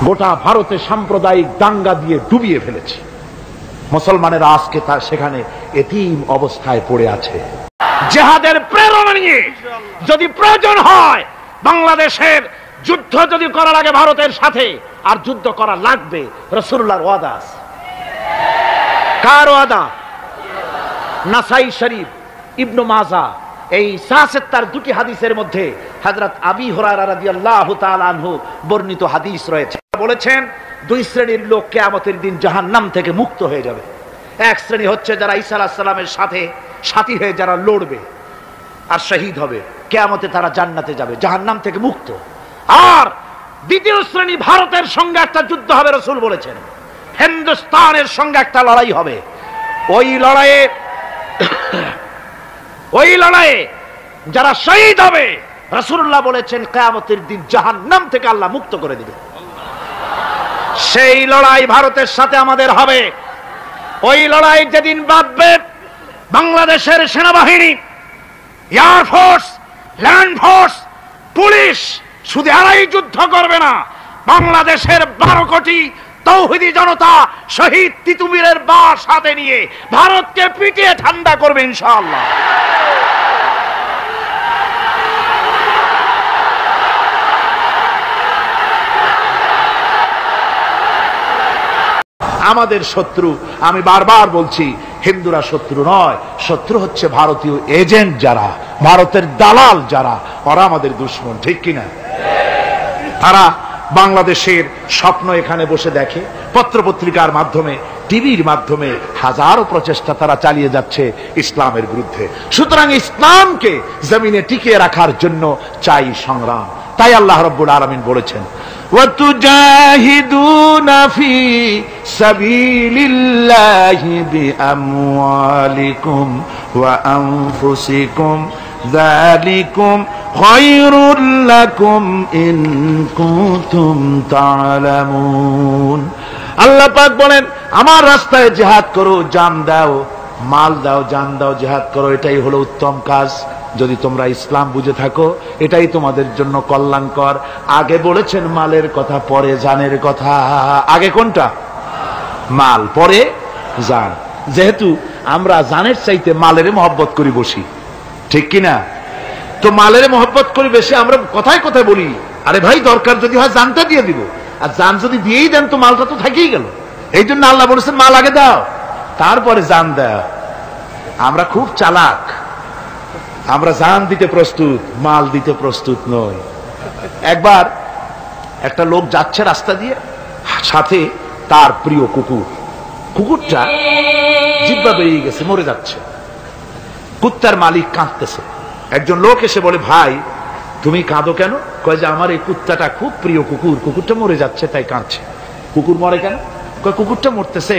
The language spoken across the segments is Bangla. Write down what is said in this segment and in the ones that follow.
গোটা ভারতে সাম্প্রদায়িক দাঙ্গা দিয়ে ডুবিয়ে ফেলেছে। মুসলমানেরা আজকে তার সেখানে এতিম অবস্থায় পড়ে আছে। জিহাদের প্রেরণা নিয়ে যদি প্রয়োজন হয় বাংলাদেশের যুদ্ধ যদি করা লাগে ভারতের সাথে, আর যুদ্ধ করা লাগবে, রাসূলুল্লাহর ওয়াদা আছে। কার ওয়াদা? নাসাই শরীফ, ইবনে মাজাহ, এই তার দুটি হাদিসের মধ্যে হযরত আবী হুরায়রা রাদিয়াল্লাহু তাআলা আনহু বর্ণিত হাদিস রয়েছে। বলেছেন দুই শ্রেণীর লোক কিয়ামতের দিন জাহান্নাম থেকে মুক্ত হয়ে যাবে। এক শ্রেণী হচ্ছে যারা ঈসা আলাইহিস সালামের সাথে সাথী হয়ে যারা লড়বে আর শহীদ হবে, কিয়ামতে তারা জান্নাতে যাবে, জাহান্নাম থেকে মুক্ত। আর দ্বিতীয় শ্রেণী, ভারতের সঙ্গে একটা যুদ্ধ হবে, রাসূল বলেছেন হিন্দুস্তানের সঙ্গে একটা লড়াই হবে। ওই লড়াইয়ে যারা শহীদ হবে, রাসূলুল্লাহ বলেছেন কিয়ামতের দিন জাহান্নাম থেকে আল্লাহ মুক্ত করে দিবে। সেই লড়াই ভারতের সাথে আমাদের হবে। ওই লড়াই যেদিন বাঁধবে, বাংলাদেশের সেনাবাহিনী, এয়ারফোর্স, ল্যান্ড ফোর্স, পুলিশ শুধু এরাই যুদ্ধ করবে না, বাংলাদেশের 12 কোটি তৌহিদি জনতা শহীদ তিতুমিরের বাস হাতে নিয়ে ভারতকে পিটিয়ে ঠান্ডা করবে ইনশাআল্লাহ। আমাদের শত্রু, আমি বারবার বলছি, হিন্দুরা শত্রু নয়, শত্রু হচ্ছে ভারতীয় এজেন্ট যারা, ভারতের দালাল যারা, ওরা আমাদের দুশমন, ঠিক কিনা? তারা বাংলাদেশের স্বপ্ন এখানে বসে দেখে, পত্রপত্রিকার মাধ্যমে, টিভির মাধ্যমে হাজারো প্রচেষ্টা তারা চালিয়ে যাচ্ছে ইসলামের বিরুদ্ধে। সুতরাং ইসলামকে জমিনে টিকিয়ে রাখার জন্য চাই সংগ্রাম। তাই আল্লাহ রাব্বুল আলামিন বলেছেন وَتُجَاهِدُونَ فِي سَبِيلِ اللَّهِ بِأَمْوَالِكُمْ وَأَنفُسِكُمْ ذَلِكُمْ خَيْرٌ لَكُمْ إِن كُنتُمْ تَعْلَمُونَ। আল্লাহ পাক বলেন আমার রাস্তায় জিহাদ করো, জান দাও, মাল দাও, জান দাও, জিহাদ করো, এটাই হলো উত্তম কাজ। যদি তোমরা ইসলাম বুঝে থাকো এটাই তোমাদের জন্য কল্যাণকর। আগে বলেছেন মালের কথা, পরে জানের কথা। আগে কোনটা? মাল, পরে জান। যেহেতু আমরা জানের চাইতে মালের মহব্বত করি বসি, ঠিক কিনা? তো মালের মহব্বত করি বেশি, আমরা কথায় কথায় বলি আরে ভাই দরকার যদি হয় জানটা দিয়ে দিব, আর জান যদি দিয়েই দেন তো মালটা তো থাকেই গেল। এই জন্য আল্লাহ বলেছেন মাল আগে দাও, তারপরে জান দাও। আমরা খুব চালাক, আমরা জান দিতে প্রস্তুত, মাল দিতে প্রস্তুত নই। একবার একটা লোক যাচ্ছে রাস্তা দিয়ে, সাথে তার প্রিয় কুকুর। কুকুরটা জিহ্বা বেরিয়ে গেছে, মরে যাচ্ছে। কুত্তার মালিক কাঁদতেছে। একজন লোক এসে বলে ভাই তুমি কাঁদো কেন? কয় যে আমার এই কুত্তাটা খুব প্রিয় কুকুর, কুকুরটা মরে যাচ্ছে তাই কাঁদছে। কুকুর মরে কেন? কয় কুকুরটা মরতেছে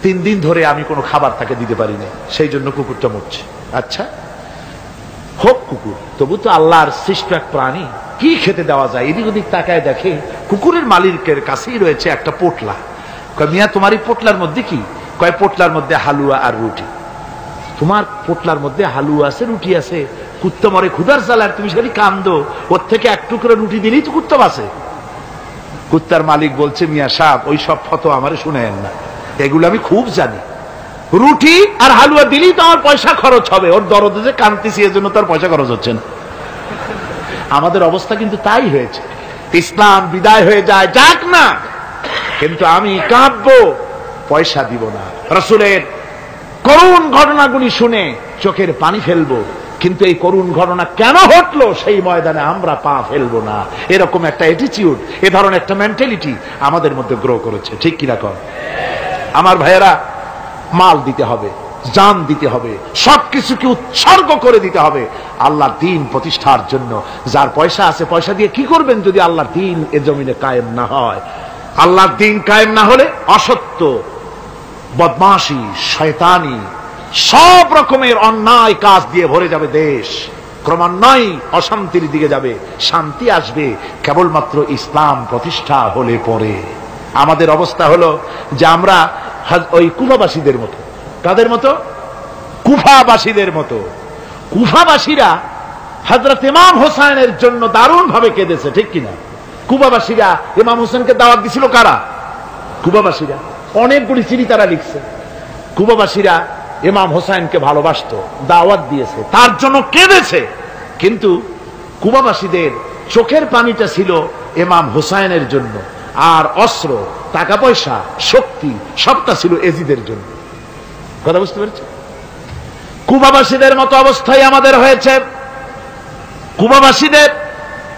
3 দিন ধরে আমি কোনো খাবার তাকে দিতে পারিনি, সেই জন্য কুকুরটা মরছে। আচ্ছা হোক কুকুর, তবু তো আল্লাহর সৃষ্ট এক প্রাণী, কি খেতে দেওয়া যায়? এদিক ওদিক তাকায় দেখে কুকুরের মালিকের কাছেই রয়েছে একটা পোটলা। কয় মিয়া তোমার এই পোটলার মধ্যে কি? কয় পোটলার মধ্যে হালুয়া আর রুটি। তোমার পোটলার মধ্যে হালুয়া আছে, রুটি আছে, কুত্তা মরে ক্ষুধার জ্বালায় তুমি সেখানে কান্দো, ওর থেকে এক টুকরো রুটি দিলেই তো কুত্তা বাঁচে। কুত্তার মালিক বলছে মিয়া সাহেব ওই সব ফতো আমারে শুনেন না, এগুলো আমি খুব জানি। রুটি আর হালুয়া দিলেই তো আমার পয়সা খরচ হবে, ওর দরদে যে কাঁদতেছি এর জন্য তার পয়সা খরচ হচ্ছে না। আমাদের অবস্থা কিন্তু তাই হয়েছে। ইসলাম বিদায় হয়ে যায়, যাক না, কিন্তু আমি কাঁদবো, পয়সা দিব না। রাসূলের করুণ ঘটনাগুলি শুনে চোখের পানি ফেলবো, কিন্তু এই করুণ ঘটনা কেন ঘটলো সেই ময়দানে আমরা পা ফেলবো না। এরকম একটা অ্যাটিটিউড, এ ধরনের একটা মেন্টালিটি আমাদের মধ্যে গ্রো করেছে, ঠিক কিনা কর? আমার ভাইয়েরা, মাল দিতে হবে, জান দিতে হবে, সবকিছুকে উৎসর্গ করে দিতে হবে আল্লাহর দ্বীন প্রতিষ্ঠার জন্য। যার পয়সা আছে পয়সা দিয়ে কি করবেন যদি আল্লাহর দ্বীন এ জমিনে কায়েম না হয়? আল্লাহর দ্বীন কায়েম না হলে অসত্য, বদমাশি, শয়তানি, সব রকমের অন্যায় কাজ দিয়ে ভরে যাবে দেশ। ক্রমান্বয়ে অশান্তির দিকে যাবে, শান্তি আসবে কেবলমাত্র ইসলাম প্রতিষ্ঠা হলে পরে। আমাদের অবস্থা হলো যে আমরা ওই কুফাবাসীদের মতো। কাদের মতো? কুফাবাসীদের মতো। কুফাবাসীরা হযরত ইমাম হোসেনের জন্য দারুণ ভাবে কেঁদেছে, ঠিক কিনা? কুবাবাসীরা ইমাম হোসেনকে দাওয়াত দিছিল কারা? কুবাবাসীরা। অনেকগুলি চিঠি তারা লিখছে। কুবাবাসীরা ইমাম হোসেনকে ভালোবাসতো, দাওয়াত দিয়েছে, তার জন্য কেঁদেছে। কিন্তু কুবাবাসীদের চোখের পানিটা ছিল ইমাম হোসেনের জন্য, আর অস্ত্র, টাকা পয়সা, শক্তি সবটা ছিল এজিদের জন্য। কথা বুঝতে পেরেছ? কুবাবাসীদের মতো অবস্থায় আমাদের হয়েছে। কুবাবাসীদের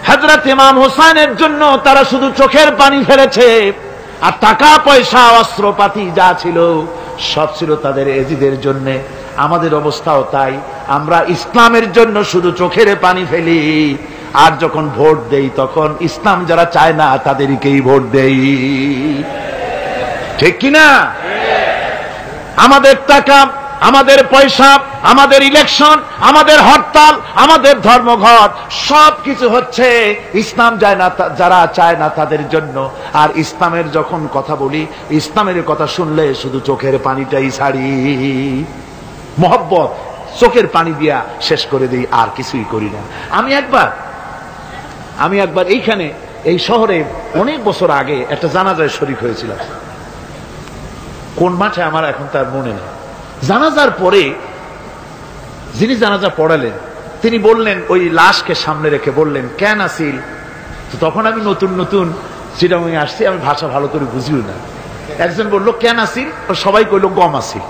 হযরত ইমাম হোসেনের জন্য তারা শুধু চোখের পানি ফেলেছে, আর টাকা পয়সা অস্ত্রপাতি যা ছিল সব ছিল তাদের এজিদের জন্য। আমাদের অবস্থাও তাই, আমরা ইসলামের জন্য শুধু চোখের পানি ফেলি, আর যখন ভোট দেই তখন ইসলাম যারা চায় না তাদেরকেই ভোট দেই। ঠিক কিনা? আমাদের টাকা, আমাদের পয়সা, আমাদের ইলেকশন, আমাদের হরতাল, আমাদের ধর্মঘট সবকিছু হচ্ছে ইসলাম যায় না, যারা চায় না তাদের জন্য। আর ইসলামের যখন কথা বলি, ইসলামের কথা শুনলে শুধু চোখের পানিটাই ছাড়ি, মহব্বত চোখের পানি দিয়া শেষ করে দিই, আর কিছুই করি না। আমি একবার এইখানে এই শহরে অনেক বছর আগে একটা জানাজায় শরীক হয়েছিলাম। কোন মাঠে আমার এখন তার মনে নেই। জানাজার পরে যিনি জানাজা পড়ালেন তিনি বললেন, ওই লাশকে সামনে রেখে বললেন, কেন আসিল? তো তখন আমি নতুন নতুন চিটাগাং আসছি, আমি ভাষা ভালো করে বুঝিও না। একজন বললো কেন আসিল? সবাই কইলো গম আসিল।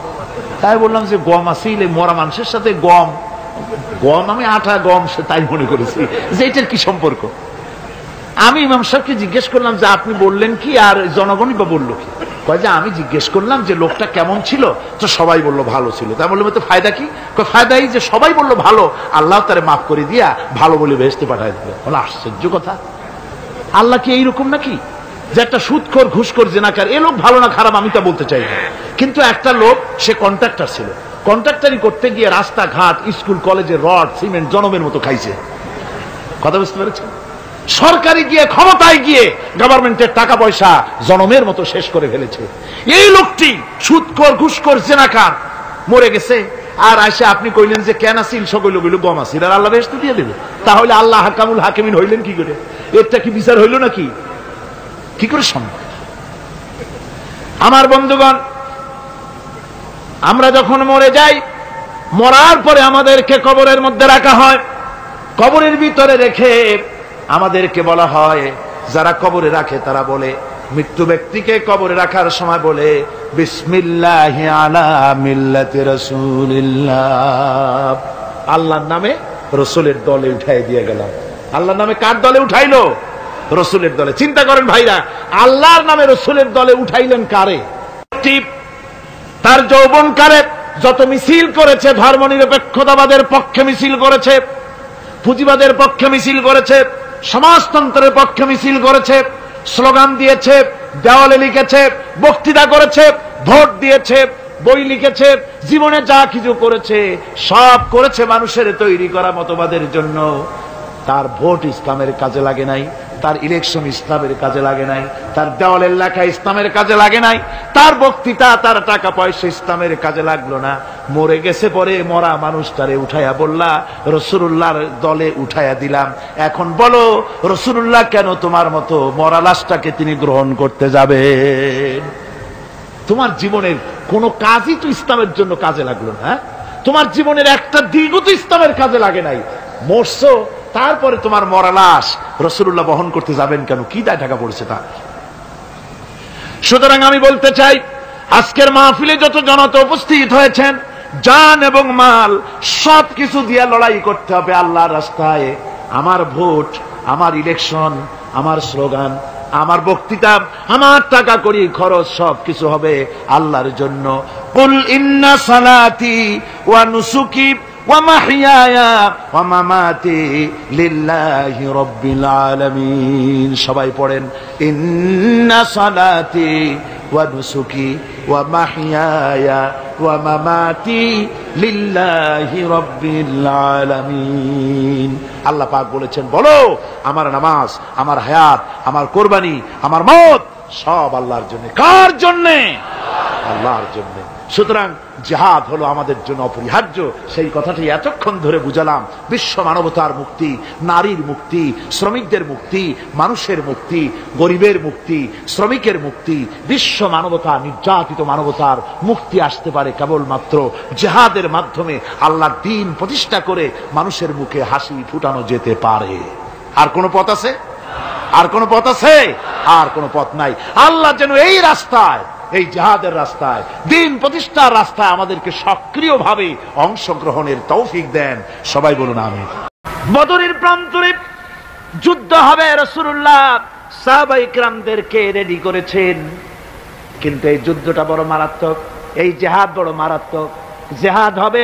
তাই বললাম যে গম আসিল, এই মরা মানুষের সাথে গম, আমি আটা গম তাই মনে করেছি যে এটার কি সম্পর্ক। আমি ইমাম সাহেবকে জিজ্ঞেস করলাম যে আপনি বললেন কি, আর জনগণই বা বললো কি? কয় যে আমি জিজ্ঞেস করলাম যে লোকটা কেমন ছিল, তো সবাই বললো ভালো ছিল। তাই বললাম তো ফায়দা কি? ফায়দাই যে সবাই বললো ভালো, আল্লাহ তারে মাফ করে দিয়া ভালো বলে বেহেশতে পাঠায় দিবে। বলে আশ্চর্য কথা, আল্লাহ কি এইরকম নাকি যে একটা সুদখোর ঘুষখোর জেনাকার এ লোক ভালো না খারাপ আমি তা বলতে চাই না, কিন্তু একটা লোক সে কন্ট্রাক্টর ছিল, কন্ট্রাক্টারি করতে গিয়ে রাস্তাঘাট, স্কুল কলেজে রড সিমেন্ট জনমের মতো খাইছে। কথা বুঝতে পেরেছেন? সরকারি গিয়ে, ক্ষমতায় গিয়ে গভর্নমেন্টের টাকা পয়সা জনমের মতো শেষ করে ফেলেছে। এই লোকটি সুদখোর ঘুষখোর জেনাকার মরে গেছে, আর আসে আপনি কইলেন যে কেন আসিল? সকল গইল গম আসিল, আর আল্লাহ বেহেশত দিয়ে দেবে। তাহলে আল্লাহ হাকামুল হাকিমিন হইলেন কি করে? এটা কি বিচার হইল নাকি? কি করে সম্ভব? আমার বন্ধুগণ, আমরা যখন মরে যাই, মরার পরে আমাদেরকে কবরের মধ্যে রাখা হয়। কবরের ভিতরে রেখে আমাদেরকে বলা হয়, যারা কবরে রাখে তারা বলে, মৃত্যু ব্যক্তিকে কবরে রাখার সময় বলে, বিসমিল্লাহি আলা মিল্লাতি রাসূলিল্লাহ, আল্লাহর নামে রাসূলের দলে উঠাই দিয়ে গেলাম। আল্লাহর নামে কার দলে উঠাইলো? রাসূলের দলে। চিন্তা করেন ভাইরা, আল্লাহর নামে রাসূলের দলে উঠাইলেন কারে? তার যৌবনকালে যত মিছিল করেছে, ধর্মনিরপেক্ষতাবাদের পক্ষে মিছিল করেছে, পুঁজিবাদের পক্ষে মিছিল করেছে, সমাজতন্ত্রের পক্ষে মিছিল করেছে, স্লোগান দিয়েছে, দেওয়ালে লিখেছে, বক্তৃতা করেছে, ভোট দিয়েছে, বই লিখেছে, জীবনে যা কিছু করেছে সব করেছে মানুষের তৈরি করা মতবাদের জন্য। তার ভোট ইসলামের কাজে লাগে নাই, তার ইলেকশন ইসলামের কাজে লাগে নাই, তার দেওয়ালের লেখা ইসলামের কাজে লাগে নাই, তার বক্তৃতা, তার টাকা পয়সা ইসলামের কাজে লাগলো না। মরে গেছে, পরে মরা মানুষটারে উঠাইয়া বললা রাসূলুল্লাহর দলে উঠাইয়া দিলাম। এখন বলো রাসূলুল্লাহ কেন তোমার মতো মরা লাশটাকে তিনি গ্রহণ করতে যাবে? তোমার জীবনের কোন কাজই তো ইসলামের জন্য কাজে লাগলো না। তোমার জীবনের একটা দিকও তো ইসলামের কাজে লাগে নাই। মরছো, তারপরে তোমার মরা লাশ রাসূলুল্লাহ বহন করতে যাবেন কেন? কি দায় টাকা পড়েছে তা? সুতরাং আমি বলতে চাই, আজকের মাহফিলে যত জনতা উপস্থিত হয়েছেন, জান এবং মাল সবকিছু দিয়ে লড়াই করতে হবে আল্লাহর রাস্তায়। আমার ভোট, আমার ইলেকশন, আমার স্লোগান, আমার বক্তৃতা, আমার টাকা করি খরচ সবকিছু হবে আল্লাহর জন্য। কুল ইন্না সালাতি ওয়া নুসুকি ওয়া মাহইয়ায়া ওয়া মামাতি লিল্লাহি রাব্বিল আলামিন। সবাই পড়েন, ইন্না সালাতি ওয়া নুসুকি ওয়া মাহইয়ায়া ওয়া মামাতি লিল্লাহি রাব্বিল আলামিন। আল্লাহ পাক বলেছেন, বলো আমার নামাজ, আমার হায়াত, আমার কোরবানি, আমার মওত সব আল্লাহর জন্য। কার জন্য? আল্লাহর জন্য। সুতরাং জিহাদ হলো আমাদের জন্য অপরিহার্য। সেই কথাটি এতক্ষণ ধরে বুঝালাম। বিশ্ব মানবতার মুক্তি, নারীর মুক্তি, শ্রমিকদের মুক্তি, মানুষের মুক্তি, গরিবের মুক্তি, শ্রমিকের মুক্তি, বিশ্ব মানবতা, নির্যাতিত মানবতার মুক্তি আসতে পারে কেবলমাত্র জিহাদের মাধ্যমে। আল্লাহর দ্বীন প্রতিষ্ঠা করে মানুষের মুখে হাসি ফুটানো যেতে পারে। আর কোন পথ আছে? আর কোন পথ আছে? আর কোন পথ নাই। আল্লাহ যেন এই রাস্তায়, এই জিহাদের রাস্তায়, দ্বীন প্রতিষ্ঠার রাস্তায় আমাদেরকে সক্রিয়ভাবে অংশগ্রহণের তৌফিক দেন। সবাই বলুন আমিন। বদরের প্রান্তরে যুদ্ধ হবে, রাসূলুল্লাহ সাহাবায়ে কিরামদেরকে রেডি করেছেন। কিন্তু এই যুদ্ধটা বড় মারাত্মক, এই জিহাদ বড় মারাত্মক। জিহাদ হবে,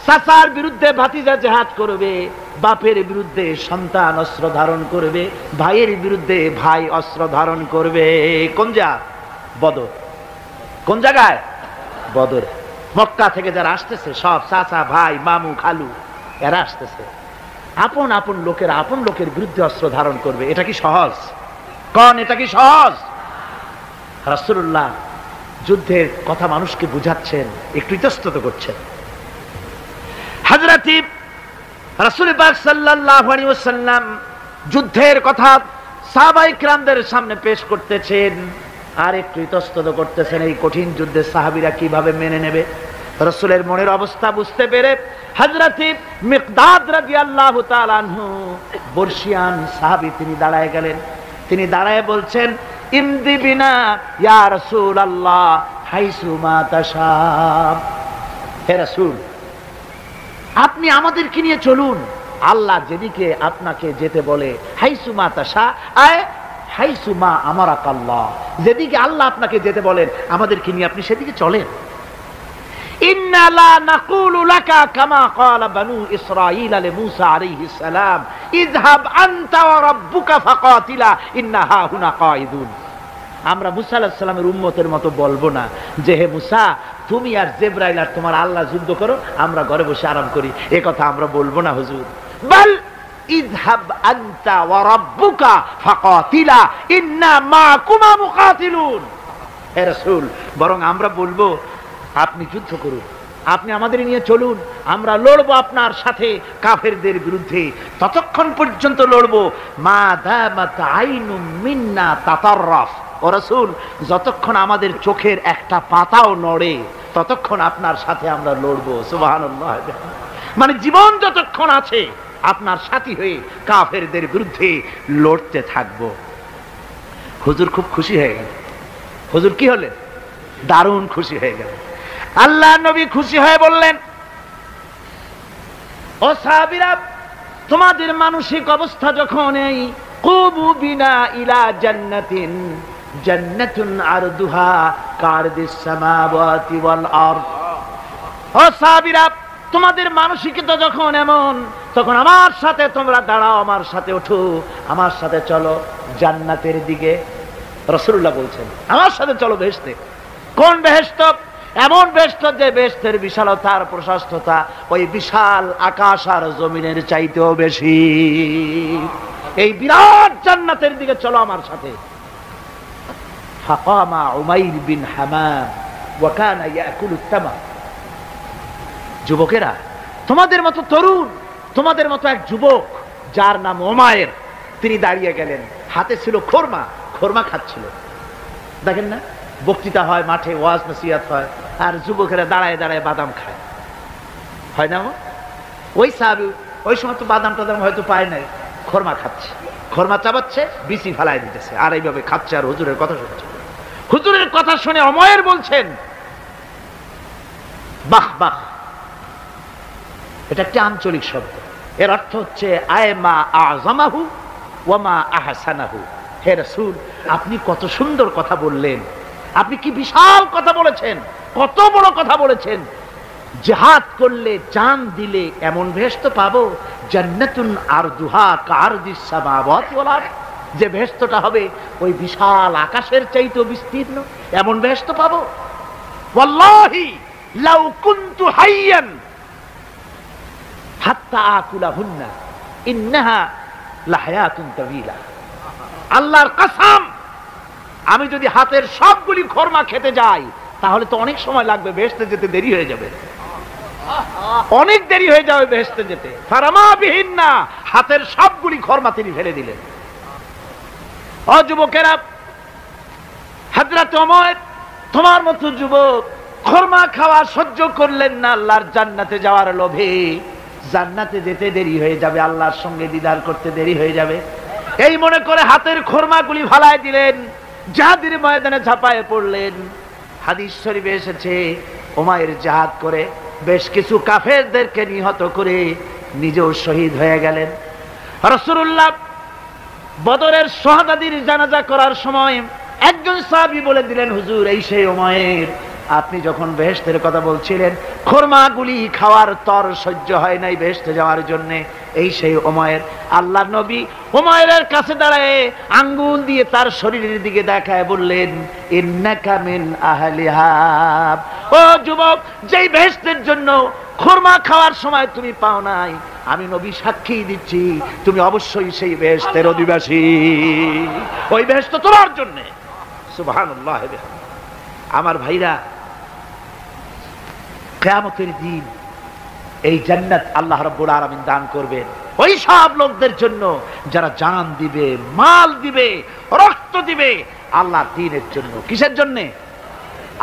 চাচার বিরুদ্ধে ভাতিজা জিহাদ করবে, বাপের বিরুদ্ধে সন্তান অস্ত্র ধারণ করবে, ভাইয়ের বিরুদ্ধে ভাই অস্ত্র ধারণ করবে। কোন জিহাদ? বদর। কোন জায়গায়? বদর। মক্কা থেকে যারা আসতেছে সব চাচা, ভাই, মামু, খালু, এরা আসতেছে। আপন আপন লোকের আপন লোকের বিরুদ্ধে অস্ত্র ধারণ করবে। এটা কি সহজ? কোন এটা কি সহজ? রাসূলুল্লাহ যুদ্ধের কথা মানুষকে বুঝাচ্ছেন, একটু ইতস্তত করছেন। হযরত রাসূল পাক সাল্লাল্লাহু আলাইহি ওয়াসাল্লাম যুদ্ধের কথা সাহাবায়ে কিরামদের সামনে পেশ করতেছেন আর একটু ইতস্তত করতেছেন। এই কঠিন যুদ্ধে সাহাবীরা কিভাবে মেনে নেবে? রাসূলের মনের অবস্থা বুঝতে পেরে হযরত মিকদাদ রাদিয়াল্লাহু তাআলা আনহু, বর্ষিয়ান সাহাবী, তিনি দাঁড়ায় গেলেন। তিনি দাঁড়ায় বলছেন, ইমদি বিনা ইয়া রাসূলুল্লাহ হাইসু মা তাশা। হে রাসূল, আপনি আমাদেরকে নিয়ে চলুন, আল্লাহ যেদিকে আপনাকে যেতে বলে। হাইসু মা তাশা আয় হাইসু মা আমারাকাল্লাহ, যেদিকে আল্লাহ আপনাকে যেতে বলেন আমাদেরকে নিয়ে আপনি সেদিকে চলেন। ইন্না লা নাকুলু লাকা কামা ক্বালা বানু ইসরাঈল লিমূসা আলাইহিস সালাম ইযহাব আনতা ওয়া রাব্বুকা ফাকাতিলা ইন্না হাহুনা কাঈদুন। আমরা মুসা আলাইহিস সালামের উম্মতের মতো বলবো না যে হে মুসা, তুমি আর জিবরাইল আর তোমার আল্লাহ যুদ্ধ করো, আমরা ঘরে বসে আরাম করি। এই কথা আমরা বলবো না হুজুর। বাল ইযহাব আনতা ওয়া রাব্বুকা ফাকাতিলা ইন্না মাকুমা মুকাতিলুন। হে রাসূল, বরং আমরা বলবো আপনি যুদ্ধ করুন, আপনি আমাদের নিয়ে চলুন, আমরা লড়বো আপনার সাথে কাফেরদের বিরুদ্ধে। ততক্ষণ পর্যন্ত লড়বো মা দামাত আইনু মিন্না তাতাররাফ। ও রাসূল, যতক্ষণ আমাদের চোখের একটা পাতাও নড়ে ততক্ষণ আপনার সাথে আমরা লড়বো। সুবহানাল্লাহ। মানে জীবন যতক্ষণ আছে আপনার সাথী হয়ে কাফেরদের বিরুদ্ধে লড়তে থাকবো। হুজুর খুব খুশি হয়ে গেল। হুজুর কি হলেন? দারুণ খুশি হয়ে গেল। আল্লাহ নবী খুশি হয়ে বললেন, ও সাহাবীরা, তোমাদের মানসিক অবস্থা যখন এই কুবু বিনা ইলা জান্নাতিন, জান্নাতুন আরদুহা কারদিস সামাওয়াতি ওয়াল আরদ। ও সাহাবীরা, তোমাদের মানসিকতা যখন এমন, তখন আমার সাথে তোমরা দাঁড়াও, আমার সাথে ওঠো, আমার সাথে চলো জান্নাতের দিকে। রাসূলুল্লাহ বলছেন আমার সাথে চলো বেহেশতে। কোন বেহেশত? এমন বেহেশত যে বেহেশতের বিশালতা আর প্রশস্ততা ওই বিশাল আকাশ আর জমিনের চাইতেও বেশি। এই বিরাট জান্নাতের দিকে চলো আমার সাথে। ফাকামা উমাইর বিন হামাম ওয়া কানা ইয়াকুলু তামার। যুবকেরা, তোমাদের মতো তরুণ, তোমাদের মতো এক যুবক যার নাম উমাইর, তিনি দাঁড়িয়ে গেলেন, হাতে ছিল খোরমা, খোরমা খাচ্ছিল। দেখেন না, বক্তৃতা হয় মাঠে, ওয়াজ নসিহত হয়, আর যুবকেরা দাঁড়ায় দাঁড়ায় বাদাম খায়, হয় না? ওই সাহাবী ওই সময় তো বাদাম টাদাম হয়তো পায় নাই, খোরমা খাচ্ছে, খোরমা চাবাচ্ছে, বিচি ফেলায় দিতেছে, আর এইভাবে খাচ্ছে আর হুজুরের কথা শুনছে। হুজুরের কথা শুনে উমাইর বলছেন বাহ বাহ। এটা একটা আঞ্চলিক শব্দ, এর অর্থ হচ্ছে আয়মা আযমাহু ওয়া মা আহসানাহু। হে রাসূল, আপনি কত সুন্দর কথা বললেন, আপনি কি বিশাল কথা বলেছেন, কত বড় কথা বলেছেন। জিহাদ করলে, জান দিলে এমন বেহেশত পাবো, জান্নাতুন আরদুহা কারদিস সামাওয়াতি ওয়াল আরদ, যে বেহেশতটা হবে ওই বিশাল আকাশের চাইতেও বিস্তীর্ণ, এমন বেহেশত পাবো। ওয়াল্লাহি লাউ কুনতু হাইয়ান হাত্তা আকুলাহুন্না ইন্নাহা লাহায়াতুন তাওয়িলা। আল্লাহর কসম, আমি যদি হাতের সবগুলি খোরমা খেতে যাই তাহলে তো অনেক সময় লাগবে, বেহেশতে যেতে দেরি হয়ে যাবে, অনেক দেরি হয়ে যাবে বেহেশতে যেতে। ফারামা বিহীন না, হাতের সবগুলি খরমা তিনি ফেলে দিলেন। ও যুবকেরা, হযরত ওমর তোমার মতো যুবক খরমা খাওয়া সহ্য করলেন না আল্লাহর জান্নাতে যাওয়ার লোভে। জান্নাতে যেতে দেরি হয়ে যাবে, আল্লাহর সঙ্গে দিদার করতে দেরি হয়ে যাবে, এই মনে করে হাতের খরমাগুলি ফালায় দিলেন, জিহাদের ময়দানে ঝাঁপায়ে পড়লেন। হাদিস শরীফে এসেছে, উমাইর জিহাদ করে বেশ কিছু কাফেরদেরকে নিহত করে নিজেও শহীদ হয়ে গেলেন। রাসূলুল্লাহ বদরের শাহাদাতের জানাজা করার সময় একজন সাহাবী বলে দিলেন, হুজুর এই সেই উমাইর, আপনি যখন বেহেশতের কথা বলছিলেন, খরমাগুলি খাওয়ার তর সহ্য হয় নাই বেহেশতে যাওয়ার জন্য, এই সেই উমাইর। আল্লাহর নবী উমাইরের কাছে দাঁড়ায় আঙ্গুল দিয়ে তার শরীরের দিকে দেখায় বললেন, ইন্নাকা মিন আহলিহা। ও যুবক, যেই বেহেশতের জন্য খরমা খাওয়ার সময় তুমি পাও নাই, আমি নবী সাক্ষী দিচ্ছি তুমি অবশ্যই সেই বেহেশতের অধিবাসী, ওই বেহেশত তোমার জন্য। সুবহানাল্লাহ। আমার ভাইরা, কিয়ামতের দিন এই জান্নাত আল্লাহ রাব্বুল আলামিন দান করবেন ওই সব লোকদের জন্য যারা জান দিবে, মাল দিবে, রক্ত দিবে আল্লাহর দ্বীনের জন্য। কিসের জন্য?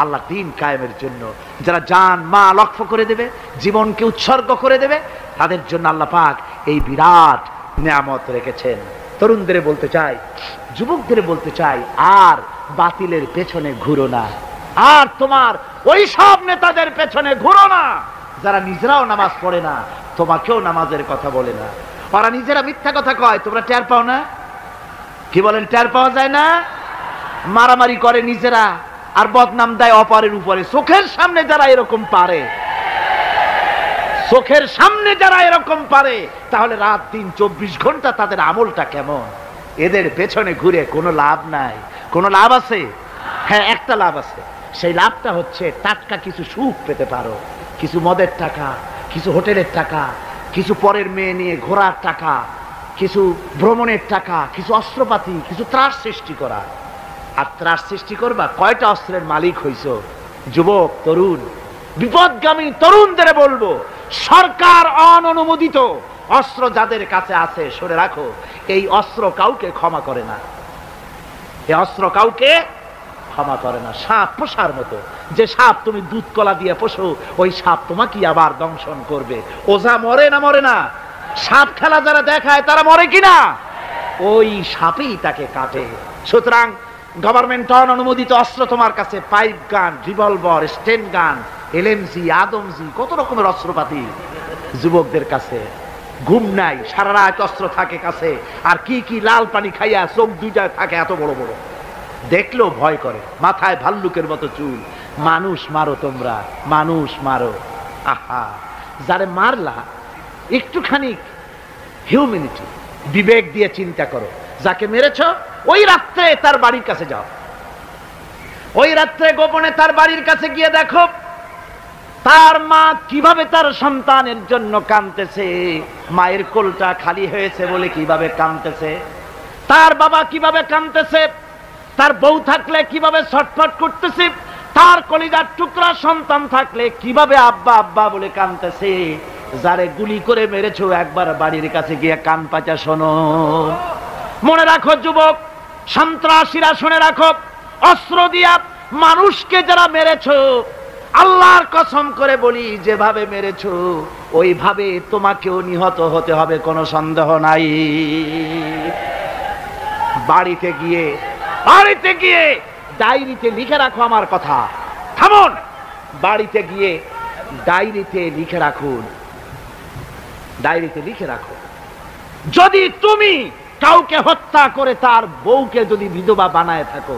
আল্লাহর দ্বীন কায়েমের জন্য। যারা জান মাল ওয়াকফ করে দেবে, জীবনকে উৎসর্গ করে দেবে, তাদের জন্য আল্লাহ পাক এই বিরাট নিয়ামত রেখেছেন। তরুণদের বলতে চাই, যুবকদের বলতে চাই, আর বাতিলের পেছনে ঘুরো না, আর তোমার ওই সব নেতাদের পেছনে ঘুরো না যারা নিজেরাও নামাজ পড়ে না, তোমাকেও নামাজের কথা বলে না। ওরা নিজেরা মিথ্যা কথা কয়, তোমরা টের পাও না? কি বলেন, টের পাওয়া যায় না? মারামারি করে নিজেরা আর বদনাম দেয় অপরের উপরে। চোখের সামনে যারা এরকম পারে, চোখের সামনে যারা এরকম পারে, তাহলে রাত দিন 24 ঘন্টা তাদের আমলটা কেমন? এদের পেছনে ঘুরে কোনো লাভ নাই। কোনো লাভ আছে? হ্যাঁ, একটা লাভ আছে। সেই লাভটা হচ্ছে টাটকা কিছু সুখ পেতে পারো, কিছু মদের টাকা, কিছু হোটেলের টাকা, কিছু পরের মেয়ে নিয়ে ঘোরার টাকা, কিছু ভ্রমণের টাকা, কিছু অস্ত্রপাতি, কিছু ত্রাস সৃষ্টি করা। আর ত্রাস সৃষ্টি করবা, কয়টা অস্ত্রের মালিক হইছ? যুবক, তরুণ, বিপদগামী তরুণদের বলবো, সরকার অননুমোদিত অস্ত্র যাদের কাছে আছে, শুনে রাখো, এই অস্ত্র কাউকে ক্ষমা করে না, এই অস্ত্র কাউকে ক্ষমা করে না। সাপ পোষার মতো, যে সাপ তুমি দুধ কলা দিয়ে পোষো, ওই সাপ তোমাকে আবার দংশন করবে। ওঝা মরে না মরে না? সাপ খেলা যারা দেখায় তারা মরে কিনা? ওই সাপই তাকে কাটে। সুতরাং গভর্নমেন্ট অনুমোদিত অস্ত্র তোমার কাছে, পাইপ গান, রিভলভার, স্টেন গান, এলএমজি, আদমজি, কত রকমের অস্ত্রপাতি যুবকদের কাছে। ঘুম নাই, সারা রাত অস্ত্র থাকে কাছে, আর কি কি লাল পানি খাইয়া চোখ দুইটায় থাকে এত বড় বড়, দেখলেও ভয় করে, মাথায় ভাল্লুকের মতো চুল। মানুষ মারো তোমরা, মানুষ মারো। আহা, যারে মারলা একটুখানি হিউম্যানিটি, বিবেক দিয়ে চিন্তা করো। যাকে মেরেছ ওই রাত্রে তার বাড়ির কাছে যাও, ওই রাত্রে গোপনে তার বাড়ির কাছে গিয়ে দেখো তার মা কিভাবে তার সন্তানের জন্য কাঁদতেছে, মায়ের কোলটা খালি হয়েছে বলে কিভাবে কাঁদতেছে, তার বাবা কিভাবে কাঁদতেছে, তার বউ থাকলে কিভাবে ছটফট করতেছে, তার কলিজার টুকরা সন্তান থাকলে কিভাবে আব্বা আব্বা বলে কাঁদতেছে। যারে গুলি করে মেরেছো একবার বাড়ির কাছে গিয়ে কান পাচা শোনো। মনে রাখো যুবক, সন্ত্রাসীরা, শুনে রাখো, অস্ত্র দিয়া মানুষকে যারা মেরেছো, আল্লাহর কসম করে বলি, যেভাবে মেরেছো ওইভাবে তোমাকেও নিহত হতে হবে, কোনো সন্দেহ নাই। বাড়িতে গিয়ে ডায়েরিতে লিখে রাখো আমার কথা। থামুন, বাড়িতে গিয়ে ডায়েরিতে লিখে রাখুন, ডায়েরিতে লিখে রাখো, যদি তুমি কাউকে হত্যা করে তার বউকে যদি বিধবা বানায় থাকো,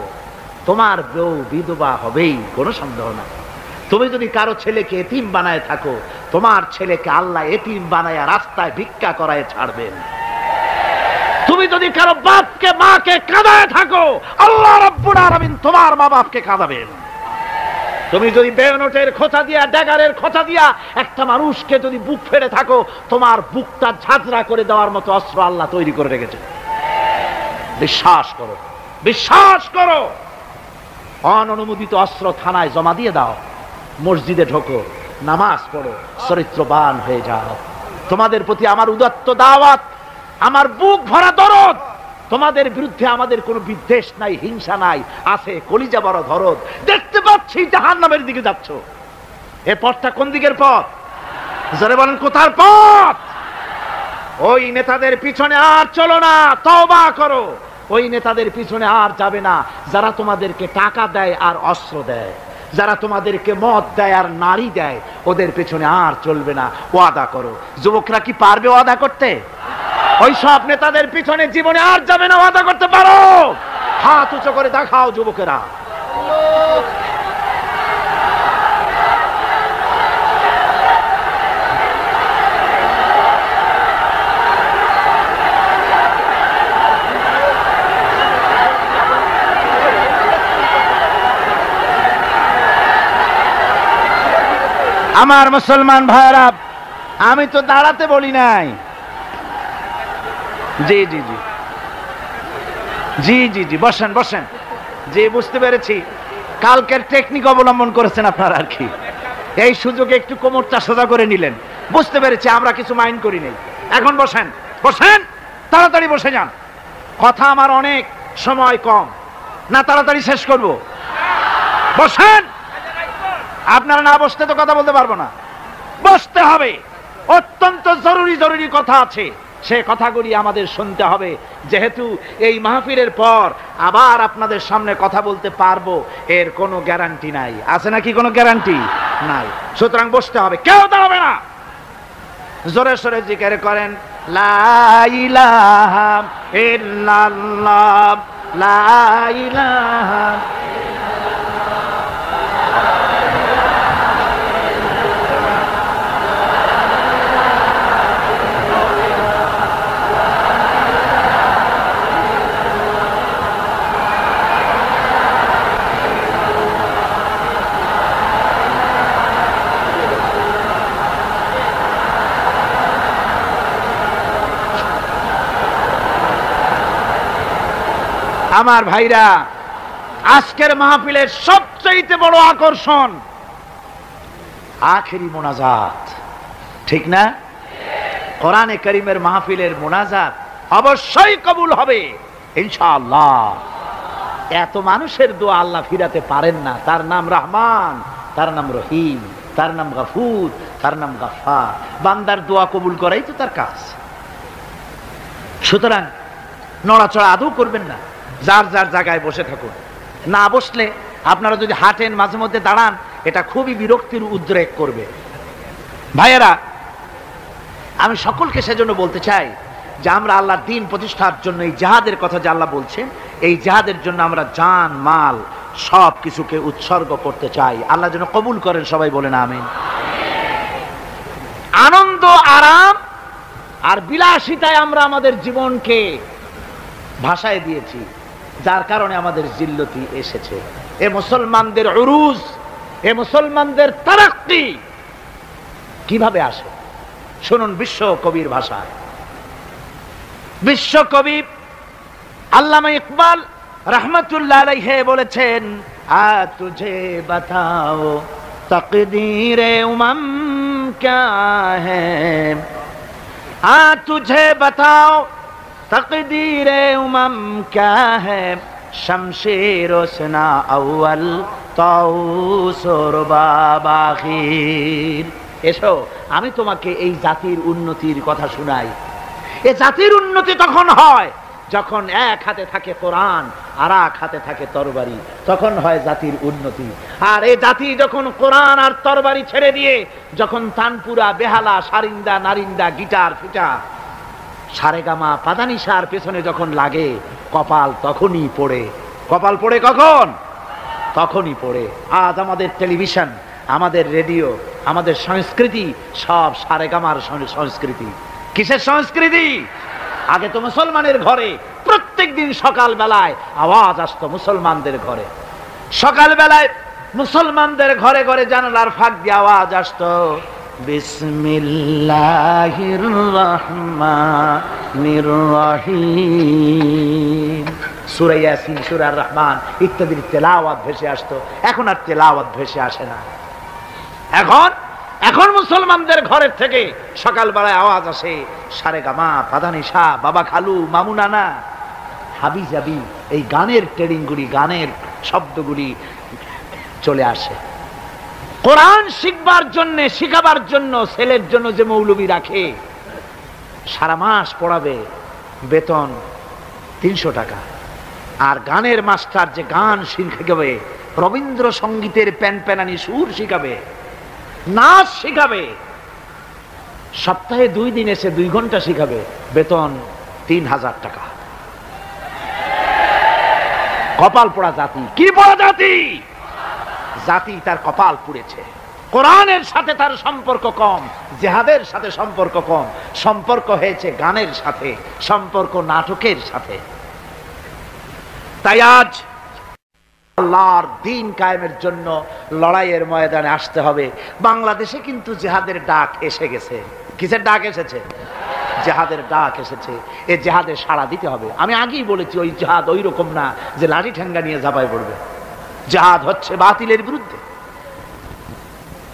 তোমার বউ বিধবা হবেই, কোনো সন্দেহ নাই। তুমি যদি কারো ছেলেকে এতিম বানায় থাকো, তোমার ছেলেকে আল্লাহ এতিম বানায় রাস্তায় ভিক্ষা করায় ছাড়বেন। তুমি যদি কারো বাপকে মাকে কাঁদায় থাকো, আল্লাহ রাব্বুল আলামিন তোমার মা বাপকে কাঁদাবেন। তুমি যদি বেয়নটের খোঁচা দিয়া, ড্যাগারের খোঁচা দিয়া একটা মানুষকে যদি বুক ফেড়ে থাকো, তোমার বুকটা ঝাঁঝরা করে দেওয়ার মতো অস্ত্র আল্লাহ তৈরি করে রেখেছে। বিশ্বাস করো, বিশ্বাস করো। অননুমোদিত অস্ত্র থানায় জমা দিয়ে দাও, মসজিদে ঢোকো, নামাজ পড়ো, চরিত্রবান হয়ে যাও। তোমাদের প্রতি আমার উদাত্ত দাওয়াত, আমার বুক ভরা দরদ। তোমাদের বিরুদ্ধে আমাদের কোনো বিদ্বেষ নাই, হিংসা নাই, আছে কলিজা বড় দরদ। দেখতে পাচ্ছি জাহান্নামের দিকে যাচ্ছ। এ পথটা কোন দিকের পথ? জোরে বলেন, কোথার পথ? ওই নেতাদের পিছনে আর চলো না, তওবা করো। ওই নেতাদের পিছনে আর যাবে না যারা তোমাদেরকে টাকা দেয় আর অস্ত্র দেয়, যারা তোমাদেরকে মদ দেয় আর নারী দেয়, ওদের পেছনে আর চলবে না। ওয়াদা করো। যুবকরা কি পারবে ওয়াদা করতে? ওই সব নেতাদের পিছনে জীবনে আর যাবে না। ওয়াদা করতে পারো? হাত উঁচু করে দেখাও যুবকেরা। আমার মুসলমান ভাইরা, আমি তো দাঁড়াতে বলি নাই। জি জি জি জি জি জি বসেন বসেন। জি, বুঝতে পেরেছি কালকের টেকনিক অবলম্বন করেছেন আপনারা আর কি। এই সুযোগে একটু কোমরটা সোজা করে নিলেন। বুঝতে পেরেছি, আমরা কিছু মাইন্ড করি নাই। এখন বসেন বসেন, তাড়াতাড়ি বসে যান। কথা আমার অনেক, সময় কম, না তাড়াতাড়ি শেষ করব। বসেন। আপনারা না বসতে তো কথা বলতে পারবো না, বসতে হবে। অত্যন্ত জরুরি জরুরি কথা আছে, সে কথাগুলি আমাদের শুনতে হবে। যেহেতু এই মাহফিলের পর আবার আপনাদের সামনে কথা বলতে পারবো, এর কোনো গ্যারান্টি নাই। আছে নাকি কোনো গ্যারান্টি? নাই। সুতরাং বসতে হবে, কেউ দাঁড়াবে না। জোরে সোরে জিকির করেন, লা ইলাহা ইল্লাল্লাহ, লা ইলাহা। আমার ভাইরা, আজকের মাহফিলের সবচেয়ে বড় আকর্ষণ আখেরি মোনাজাত, ঠিক না? কোরআনে কারীমের মাহফিলের মোনাজাত অবশ্যই কবুল হবে ইনশাআল্লাহ। এত মানুষের দোয়া আল্লাহ ফিরাতে পারেন না। তার নাম রহমান, তার নাম রহিম, তার নাম গফুর, তার নাম গাফফার। বান্দার দোয়া কবুল করাই তো তার কাজ। সুতরাং নড়াচড়া আদৌ করবেন না, যার যার জায়গায় বসে থাকুন। না বসলে আপনারা যদি হাঁটেন, মাঝে মধ্যে দাঁড়ান, এটা খুবই বিরক্তির উদ্রেক করবে। ভাইয়েরা, আমি সকলকে সেজন্য বলতে চাই যে আমরা আল্লাহর দ্বীন প্রতিষ্ঠার জন্য এই জিহাদের কথা যে আল্লাহ বলছেন, এই জিহাদের জন্য আমরা জান মাল সব কিছুকে উৎসর্গ করতে চাই। আল্লাহ যেন কবুল করেন, সবাই বলেন আমিন। আনন্দ, আরাম আর বিলাসিতায় আমরা আমাদের জীবনকে ভাসায় দিয়েছি, যার কারণে আমাদের জিল্লতি এসেছে। এ মুসলমানদের উরুজ, এ মুসলমানদের তারাক্কি কিভাবে আসে শুনুন বিশ্ব কবির ভাষায়। বিশ্ব কবি আল্লামা ইকবাল রহমতুল্লাহ আলাইহি বলেছেন, আ তুঝে বাতাও তকদীরে উমম ক্যা হ্যায়, আ তুঝে বাতাও তকদীরে উমম ক্যা হ্যায়, শমশের ওসনা আউয়াল তাউস রুবাব আখির। এসো, আমি তোমাকে এই জাতির উন্নতির কথা শুনাই। এ জাতির উন্নতি তখন হয় যখন এক হাতে থাকে কোরআন আর এক হাতে থাকে তরবারি, তখন হয় জাতির উন্নতি। আর এই জাতি যখন কোরআন আর তরবারি ছেড়ে দিয়ে যখন তানপুরা, বেহালা, সারিন্দা, নারিন্দা, গিটার ফিটার, সারেগামা, পাদানিসার পেছনে যখন লাগে, কপাল তখনই পড়ে। কপাল পড়ে কখন? তখনই পড়ে। আজ আমাদের টেলিভিশন, আমাদের রেডিও, আমাদের সংস্কৃতি সব সারেগামার সংস্কৃতি। কিসের সংস্কৃতি? আগে তো মুসলমানের ঘরে প্রত্যেক দিন সকাল বেলায় আওয়াজ আসতো মুসলমানদের ঘরে। সকাল বেলায় মুসলমানদের ঘরে ঘরে জানালার ফাঁক দিয়ে আওয়াজ আসতো, বিসমিল্লাহির রহমানির রহিম, সূরা ইয়াসিন, সূরা আর রহমান ইত্যাদির তেলাওয়াত ভেসে আসতো। এখন আর তেলাওয়াত ভেসে আসে না। এখন মুসলমানদের ঘরের থেকে সকালবেলায় আওয়াজ আসে সারেগামা, পাদানিশা, বাবা খালু, মামু নানা, হাবি জাবি, এই গানের ট্রেডিংগুলি, গানের শব্দগুলি চলে আসে। কোরআন শিখবার জন্য, শিখাবার জন্য ছেলের জন্য যে মৌলবি রাখে, সারা মাস পড়াবে, বেতন 300 টাকা। আর গানের মাস্টার যে গান শিখাবে, রবীন্দ্রসঙ্গীতের প্যানপ্যানানি সুর শিখাবে, নাচ শিখাবে, সপ্তাহে 2 দিন এসে 2 ঘন্টা শিখাবে, বেতন 3000 টাকা। কপাল পোড়া জাতি। কি পোড়া জাতি? জাতি তার কপাল পুড়েছে। কোরআনের সাথে তার সম্পর্ক কম, জিহাদের সাথে সম্পর্ক কম, সম্পর্ক হয়েছে গানের সাথে, সম্পর্ক নাটকের সাথে। তাই আজ আল্লাহর দ্বীন কায়েমের জন্য লড়াইয়ের ময়দানে আসতে হবে। বাংলাদেশে কিন্তু জিহাদের ডাক এসে গেছে। কিসের ডাক এসেছে? জিহাদের ডাক এসেছে। এই জিহাদে সাড়া দিতে হবে। আমি আগেই বলেছি, ওই জিহাদ ওই রকম না যে লাঠি ঠেঙ্গা নিয়ে ঝাঁপায় পড়বে। জিহাদ হচ্ছে বাতিলের বিরুদ্ধে।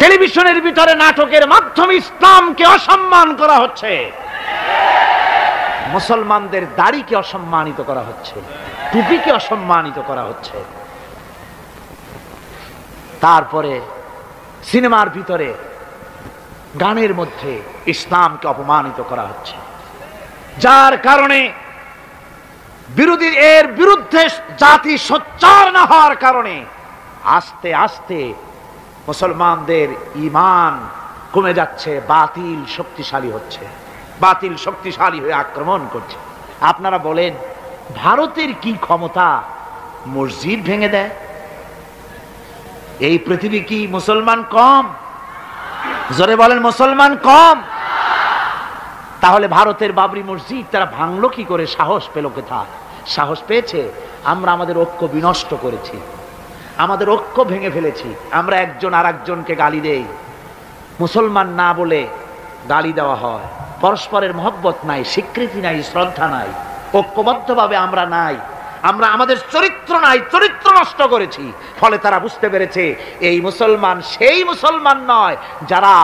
টেলিভিশনের ভিতরে নাটকের মাধ্যমে ইসলামকে অসম্মান করা হচ্ছে, মুসলমানদের দাড়িকে অসম্মানিত করা হচ্ছে, টুপিকে অসম্মানিত করা হচ্ছে। তারপরে সিনেমার ভিতরে, গানের মধ্যে ইসলামকে অপমানিত করা হচ্ছে, যার কারণে এর বিরুদ্ধে জাতি সোচ্চার না হওয়ার কারণে আস্তে আস্তে মুসলমানদের ঈমান কমে যাচ্ছে। বাতিল শক্তিশালী হচ্ছে, বাতিল শক্তিশালী হয়ে আক্রমণ করছে। আপনারা বলেন, ভারতের কি ক্ষমতা মসজিদ ভেঙে দেয়? এই পৃথিবী কি মুসলমান কম? জোরে বলেন, মুসলমান কম? তাহলে ভারতের বাবরি মসজিদ তারা ভাঙলো কি করে? সাহস পেল কোথায়? সাহস পেয়েছে আমরা আমাদের ঐক্য বিনষ্ট করেছি, আমাদের ঐক্য ভেঙে ফেলেছি। আমরা একজন আর একজনকে গালি দেই, মুসলমান না বলে গালি দেওয়া হয়। পরস্পরের মহব্বত নাই, স্বীকৃতি নাই, শ্রদ্ধা নাই, ঐক্যবদ্ধভাবে আমরা নাই। আমরা আমাদের চরিত্র নাই, চরিত্র নষ্ট করেছি। ফলে তারা বুঝতে পেরেছে এই মুসলমান সেই মুসলমান নয় যারা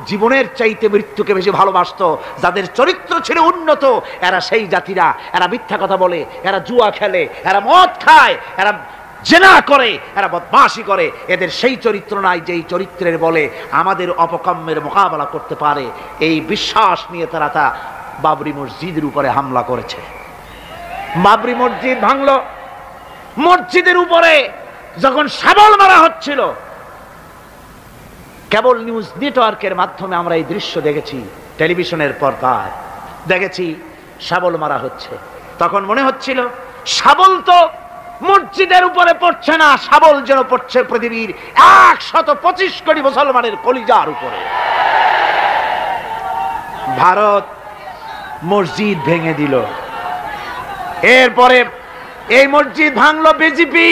জীবনের চাইতে মৃত্যুকে বেশি ভালোবাসতো, যাদের চরিত্র ছিল উন্নত। এরা সেই জাতিরা, এরা মিথ্যা কথা বলে, এরা জুয়া খেলে, এরা মদ খায়, এরা জেনা করে, এরা বদমাশি করে। এদের সেই চরিত্র নাই যেই চরিত্রের বলে আমাদের অপকর্মের মোকাবেলা করতে পারে। এই বিশ্বাস নিয়ে তারা তা বাবরি মসজিদের উপরে হামলা করেছে। বাবরি মসজিদ ভাঙলো। মসজিদের উপরে যখন শাবল মারা হচ্ছিল, কেবল নিউজ নেটওয়ার্কের মাধ্যমে আমরা এই দৃশ্য দেখেছি, টেলিভিশনের পর্দায় দেখেছি শাবল মারা হচ্ছে। তখন মনে হচ্ছিল শাবল তো মসজিদের উপরে পড়ছে না, শাবল যেন পড়ছে পৃথিবীর 125 কোটি মুসলমানের কলিজার উপরে। ভারত মসজিদ ভেঙে দিল। এরপরে এই মসজিদ ভাঙলো বিজেপি,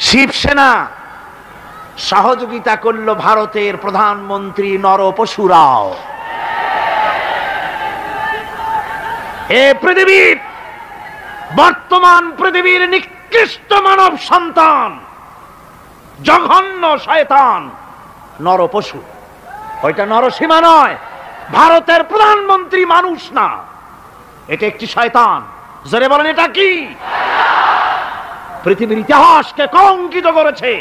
শিবসেনা সহযোগিতা করলো ভারতের প্রধানমন্ত্রী নরপশুরাও। পৃথিবীর বর্তমান পৃথিবীর নিকৃষ্ট মানব সন্তান, জঘন্য শয়তান নরপশু। ওইটা নরসীমা নয়, ভারতের প্রধানমন্ত্রী মানুষ না, এটা একটি শয়তান। জোরে বলেন, এটা কি? পৃথিবীর ইতিহাসকে কলঙ্কিত করেছে।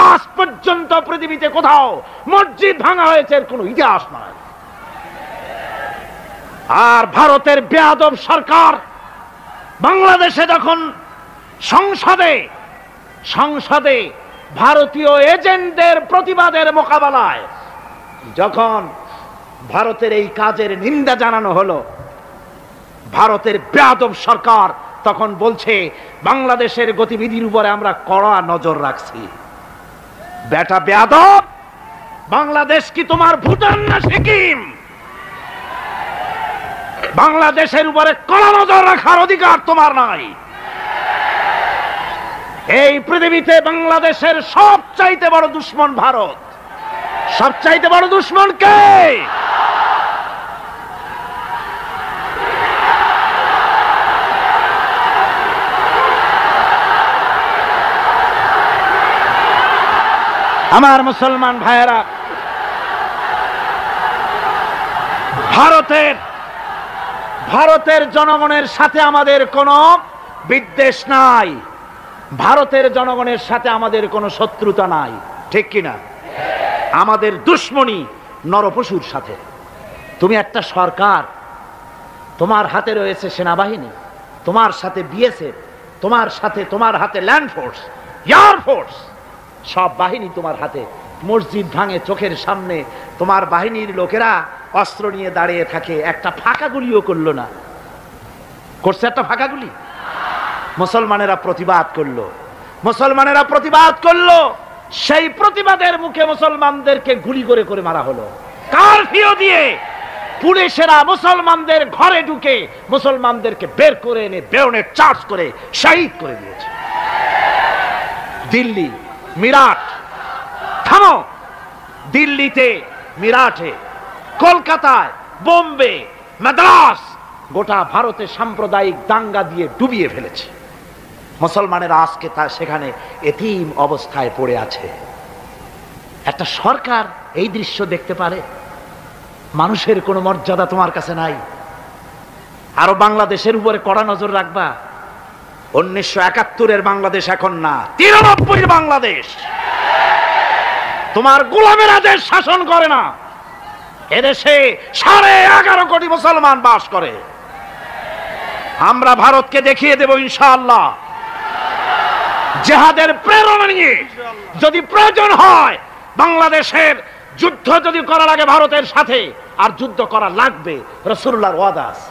আজ পর্যন্ত পৃথিবীতে কোথাও মসজিদ ভাঙা হয়েছে এর কোনো ইতিহাস নয়। আর ভারতের বেয়াদব সরকার বাংলাদেশে যখন সংসদে ভারতীয় এজেন্টদের প্রতিবাদের মোকাবেলায় যখন ভারতের এই কাজের নিন্দা জানানো হলো, ভারতের বেয়াদব সরকার তখন বলছে বাংলাদেশের গতিবিধির উপরে আমরা কড়া নজর রাখছি। বেটা বেয়াদব, বাংলাদেশ কি তোমার ভুটান না সিকিম? বাংলাদেশের উপরে কড়া নজর রাখার অধিকার তোমার নাই। এই পৃথিবীতে বাংলাদেশের সবচাইতে বড় দুশ্মন ভারত। সবচাইতে বড় দুশ্মন কে? আমার মুসলমান ভাইয়েরা, ভারতের জনগণের সাথে আমাদের কোনো বিদ্বেষ নাই, ভারতের জনগণের সাথে আমাদের কোনো শত্রুতা নাই, ঠিক কিনা? আমাদের দুশ্মনী নরপশুর সাথে। তুমি একটা সরকার, তোমার হাতে রয়েছে সেনাবাহিনী, তোমার সাথে বিএসএফ, তোমার হাতে ল্যান্ড ফোর্স, এয়ার ফোর্স, সব বাহিনী তোমার হাতে। মসজিদ ভাঙে চোখের সামনে, তোমার বাহিনীর লোকেরা অস্ত্র নিয়ে দাঁড়িয়ে থাকে, একটা ফাঁকা গুলিও করলো না। করছে একটা ফাঁকা গুলি? মুসলমানেরা প্রতিবাদ করলো, সেই প্রতিবাদের মুখে মুসলমানদেরকে গুলি করে করে মারা হলো। কারফিউ দিয়ে পুলিশেরা মুসলমানদের ঘরে ঢুকে মুসলমানদেরকে বের করে এনে বেয়নেট চার্জ করে শহীদ করে দিয়েছে। দিল্লি, মিরাট, থামো, দিল্লিতে, মিরাটে, কলকাতায়, বোম্বে, মাদ্রাস, গোটা ভারতে সাম্প্রদায়িক দাঙ্গা দিয়ে ডুবিয়ে ফেলেছে। মুসলমানেরা আজকে তা সেখানে এতিম অবস্থায় পড়ে আছে। একটা সরকার এই দৃশ্য দেখতে পারে? মানুষের কোনো মর্যাদা তোমার কাছে নাই। আরো বাংলাদেশের উপরে কড়া নজর রাখবা। 1971-এর বাংলাদেশ এখন না, 93 বাংলাদেশ। তোমার গোলামেরা দেশ শাসন করে না, এদেশে 11.5 কোটি মুসলমান বাস করে। আমরা ভারতকে দেখিয়ে দেব ইনশাআল্লাহ, জিহাদের প্রেরণা নিয়ে যদি প্রয়োজন হয় বাংলাদেশের যুদ্ধ যদি করা লাগে ভারতের সাথে, আর যুদ্ধ করা লাগবে। রাসূলুল্লাহর ওয়াদা আছে।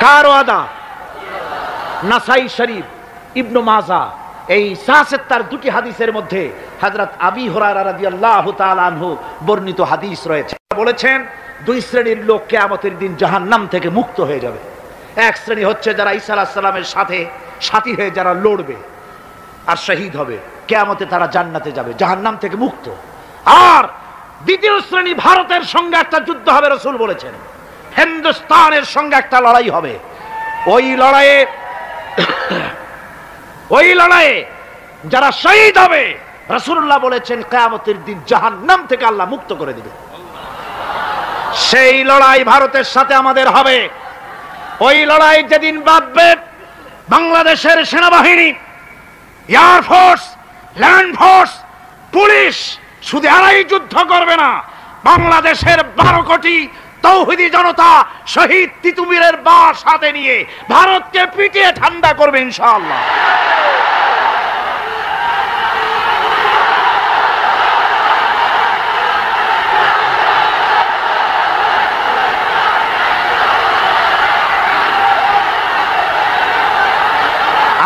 কার ওয়াদা? নাসাই শরীফ, ইবনু মাজাহ, এই সাহসের দুটি হাদিসের মধ্যে হযরত আবী হুরায়রা রাদিয়াল্লাহু তাআলা আনহু বর্ণিত হাদিস রয়েছে। বলেছেন, দুই শ্রেণীর লোক কিয়ামতের দিন জাহান্নাম থেকে মুক্ত হয়ে যাবে। এক শ্রেণী হচ্ছে যারা ঈসা আলাইহিস সালামের সাথে সাথী হয়ে যারা লড়বে আর শহীদ হবে, কিয়ামতে তারা জান্নাতে যাবে, জাহান্নাম থেকে মুক্ত। আর দ্বিতীয় শ্রেণী, ভারতের সঙ্গে একটা যুদ্ধ হবে, রাসূল বলেছেন, হিন্দুস্তানের সঙ্গে একটা লড়াই হবে। ওই লড়াইয়ে যারা শহীদ হবে, রাসূলুল্লাহ বলেছেন কিয়ামতের দিন জাহান্নাম থেকে আল্লাহ মুক্ত করে দিবে। সেই লড়াই ভারতের সাথে আমাদের হবে। ওই লড়াই যেদিন বাঁধবে, বাংলাদেশের সেনাবাহিনী, air force, land force, police শুধু এরাই যুদ্ধ করবে না, বাংলাদেশের 12 কোটি তৌহিদি জনতা শহীদ তিতুমিরের বাস হাতে নিয়ে ভারতকে পিটিয়ে ঠান্ডা করবে ইনশাআল্লাহ।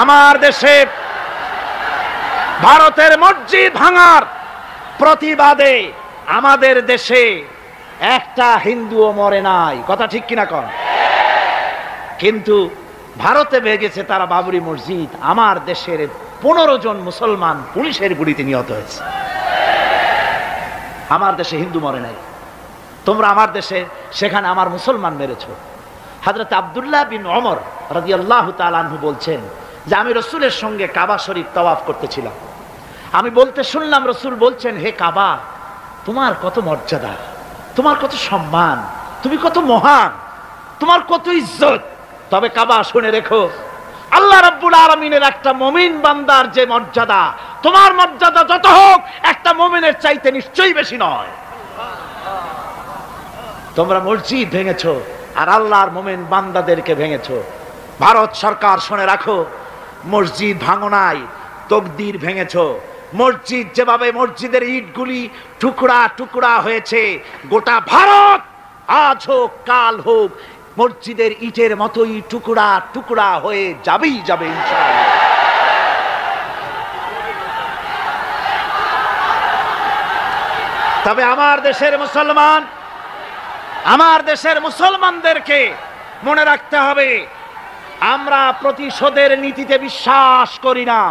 আমার দেশে ভারতের মসজিদ ভাঙার প্রতিবাদে আমাদের দেশে একটা হিন্দুও মরে নাই, কথা ঠিক কিনা কন? কিন্তু ভারতে ভেঙেছে তারা বাবরি মসজিদ, আমার দেশের 15 জন মুসলমান পুলিশের গুলিতে নিহত হয়েছে। আমার দেশে হিন্দু মরে নাই, তোমরা আমার দেশে সেখানে আমার মুসলমান মেরেছো। হযরত আব্দুল্লাহ বিন ওমর রাদিয়াল্লাহু তাআলা আনহু বলছেন যে আমি রাসূলের সঙ্গে কাবা শরীফ তাওয়াফ করতেছিলাম, আমি বলতে শুনলাম রাসূল বলছেন, হে কাবা, তোমার কত মর্যাদা, তোমার কত সম্মান, তুমি কত মহান, তোমার কত ইজ্জত। তবে কাবা শুনে রেখো, আল্লাহ রাব্বুল আলামিনের একটা মুমিন বান্দার যে মর্যাদা, তোমার মর্যাদা যত হোক একটা মুমিনের চাইতে নিশ্চয়ই বেশি নয়। তোমরা মসজিদ ভেঙেছো আর আল্লাহর মুমিন বান্দাদেরকে ভেঙেছো। ভারত সরকার শুনে রাখো, মসজিদ ভাঙো নাই, তকদির ভেঙেছো। মসজিদ যেভাবে মসজিদের ইটগুলি টুকরা টুকরা হয়েছে, গোটা ভারত আজ হোক কাল হোক মসজিদের ইটের মতোই টুকরা টুকরা হয়ে যাবেই যাবে ইনশাআল্লাহ। তবে আমার দেশের মুসলমানদেরকে মনে রাখতে হবে, আমরা প্রতিশোধের নীতিতে বিশ্বাস করি না।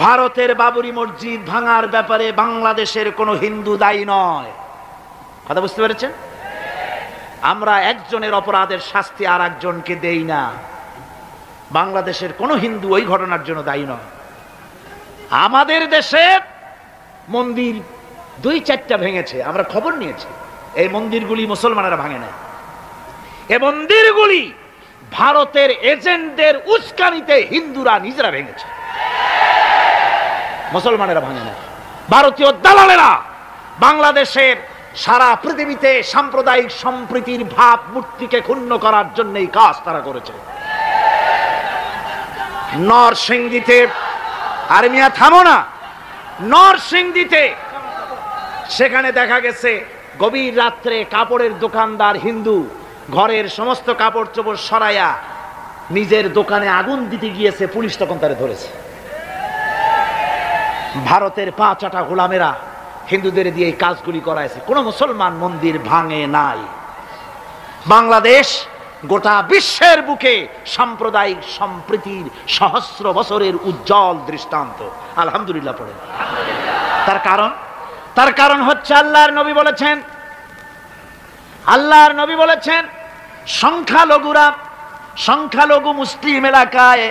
ভারতের বাবরি মসজিদ ভাঙার ব্যাপারে বাংলাদেশের কোনো হিন্দু দায়ী নয়, কথা বুঝতে পেরেছেন? আমরা একজনের অপরাধের শাস্তি আর একজনকে দেই না। বাংলাদেশের কোনো হিন্দু ওই ঘটনার জন্য দায়ী নয়। আমাদের দেশে মন্দির 2-4টা ভেঙেছে, আমরা খবর নিয়েছি। এই মন্দিরগুলি মুসলমানেরা ভাঙে না, এই মন্দিরগুলি ভারতের এজেন্টদের উস্কানিতে হিন্দুরা নিজেরা ভেঙেছে, মুসলমানেরা ভাঙে না। ভারতীয় দালালেরা বাংলাদেশের সারা পৃথিবীতে সাম্প্রদায়িক সম্প্রীতির ভাব মূর্তিকে ক্ষুণ্ণ করার জন্য এই কাজ তারা করেছে। নরসিংদীতে, আর মিয়া থামো না, নরসিংদীতে সেখানে দেখা গেছে গভীর রাত্রে কাপড়ের দোকানদার হিন্দু ঘরের সমস্ত কাপড় চোপড় সরাইয়া নিজের দোকানে আগুন দিতে গিয়েছে, পুলিশ তখন তারে ধরেছে। ভারতের 5 গোলামেরা হিন্দুদের দিয়ে এই কাজগুলি করাইছে, কোন মুসলমান মন্দির ভাঙে নাই। বাংলাদেশ গোটা বিশ্বের বুকে সাম্প্রদায়িক সম্প্রীতির সহস্র বছরের উজ্জ্বল দৃষ্টান্ত। আলহামদুলিল্লাহ পড়ে। তার কারণ হচ্ছে আল্লাহর নবী বলেছেন সংখ্যালঘু মুসলিম এলাকায়,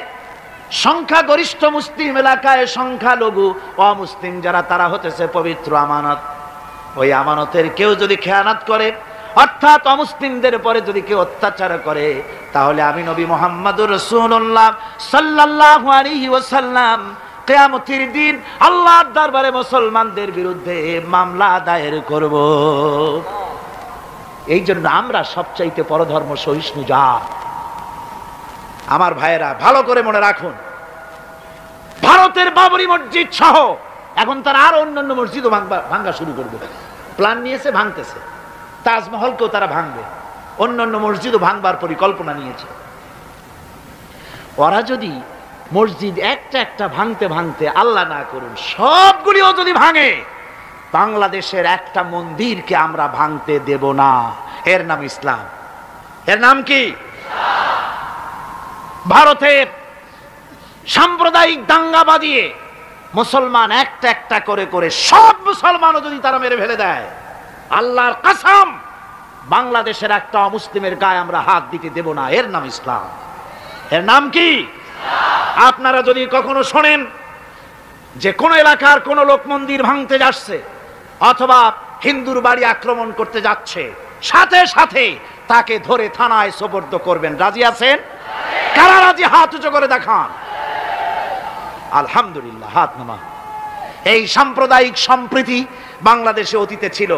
সংখ্যাগরিষ্ঠ মুসলিম এলাকায় সংখ্যালঘু অমুসলিম যারা, তারা হতেছে পবিত্র আমানত। ওই আমানতের কেউ যদি খেয়ানত করে, অর্থাৎ অমুসলিমদের পরে যদি কেউ অত্যাচার করে, তাহলে আমি নবী মুহাম্মদুর রাসূলুল্লাহ সাল্লাল্লাহু আলাইহি ওয়াসাল্লাম কিয়ামতের দিন আল্লাহর দরবারে মুসলমানদের বিরুদ্ধে মামলা দায়ের করব। এই জন্য আমরা সবচাইতে পরধর্ম সহিষ্ণু জাত। আমার ভাইয়েরা ভালো করে মনে রাখুন, ভারতের বাবরি মসজিদ সহ এখন তারা আরো অন্যান্য মসজিদও ভাঙ্গা শুরু করবে, প্ল্যান নিয়েছে, ভাঙতেছে। তাজমহলকেও তারা ভাঙবে, অন্যান্য মসজিদও ভাঙবার পরিকল্পনা নিয়েছে। ওরা যদি মসজিদ একটা ভাঙতে ভাঙতে, আল্লাহ না করুন, সবগুলিও যদি ভাঙে, বাংলাদেশের একটা মন্দিরকে আমরা ভাঙতে দেব না। এর নাম ইসলাম। এর নাম কি? ভারতের সাম্প্রদায়িক দাঙ্গা বাঁধিয়ে মুসলমান একটা করে করে সব মুসলমানও যদি তারা মেরে ফেলে দেয়, আল্লাহর কসম বাংলাদেশের একটা অমুসলিমের গায়ে আমরা হাত দিতে দেব না। এর নাম ইসলাম। এর নাম কি? আপনারা যদি কখনো শোনেন যে কোন এলাকার কোন লোক মন্দির ভাঙতে যাচ্ছে অথবা হিন্দুর বাড়ি আক্রমণ করতে যাচ্ছে, সাথে সাথে তাকে ধরে থানায় সোপর্দ করবেন। রাজি আছেন? কারা রাজি? হাত উঁচু করে দেখান। আলহামদুলিল্লাহ, হাত নামা। এই সাম্প্রদায়িক সম্প্রীতি বাংলাদেশে অতীতে ছিল,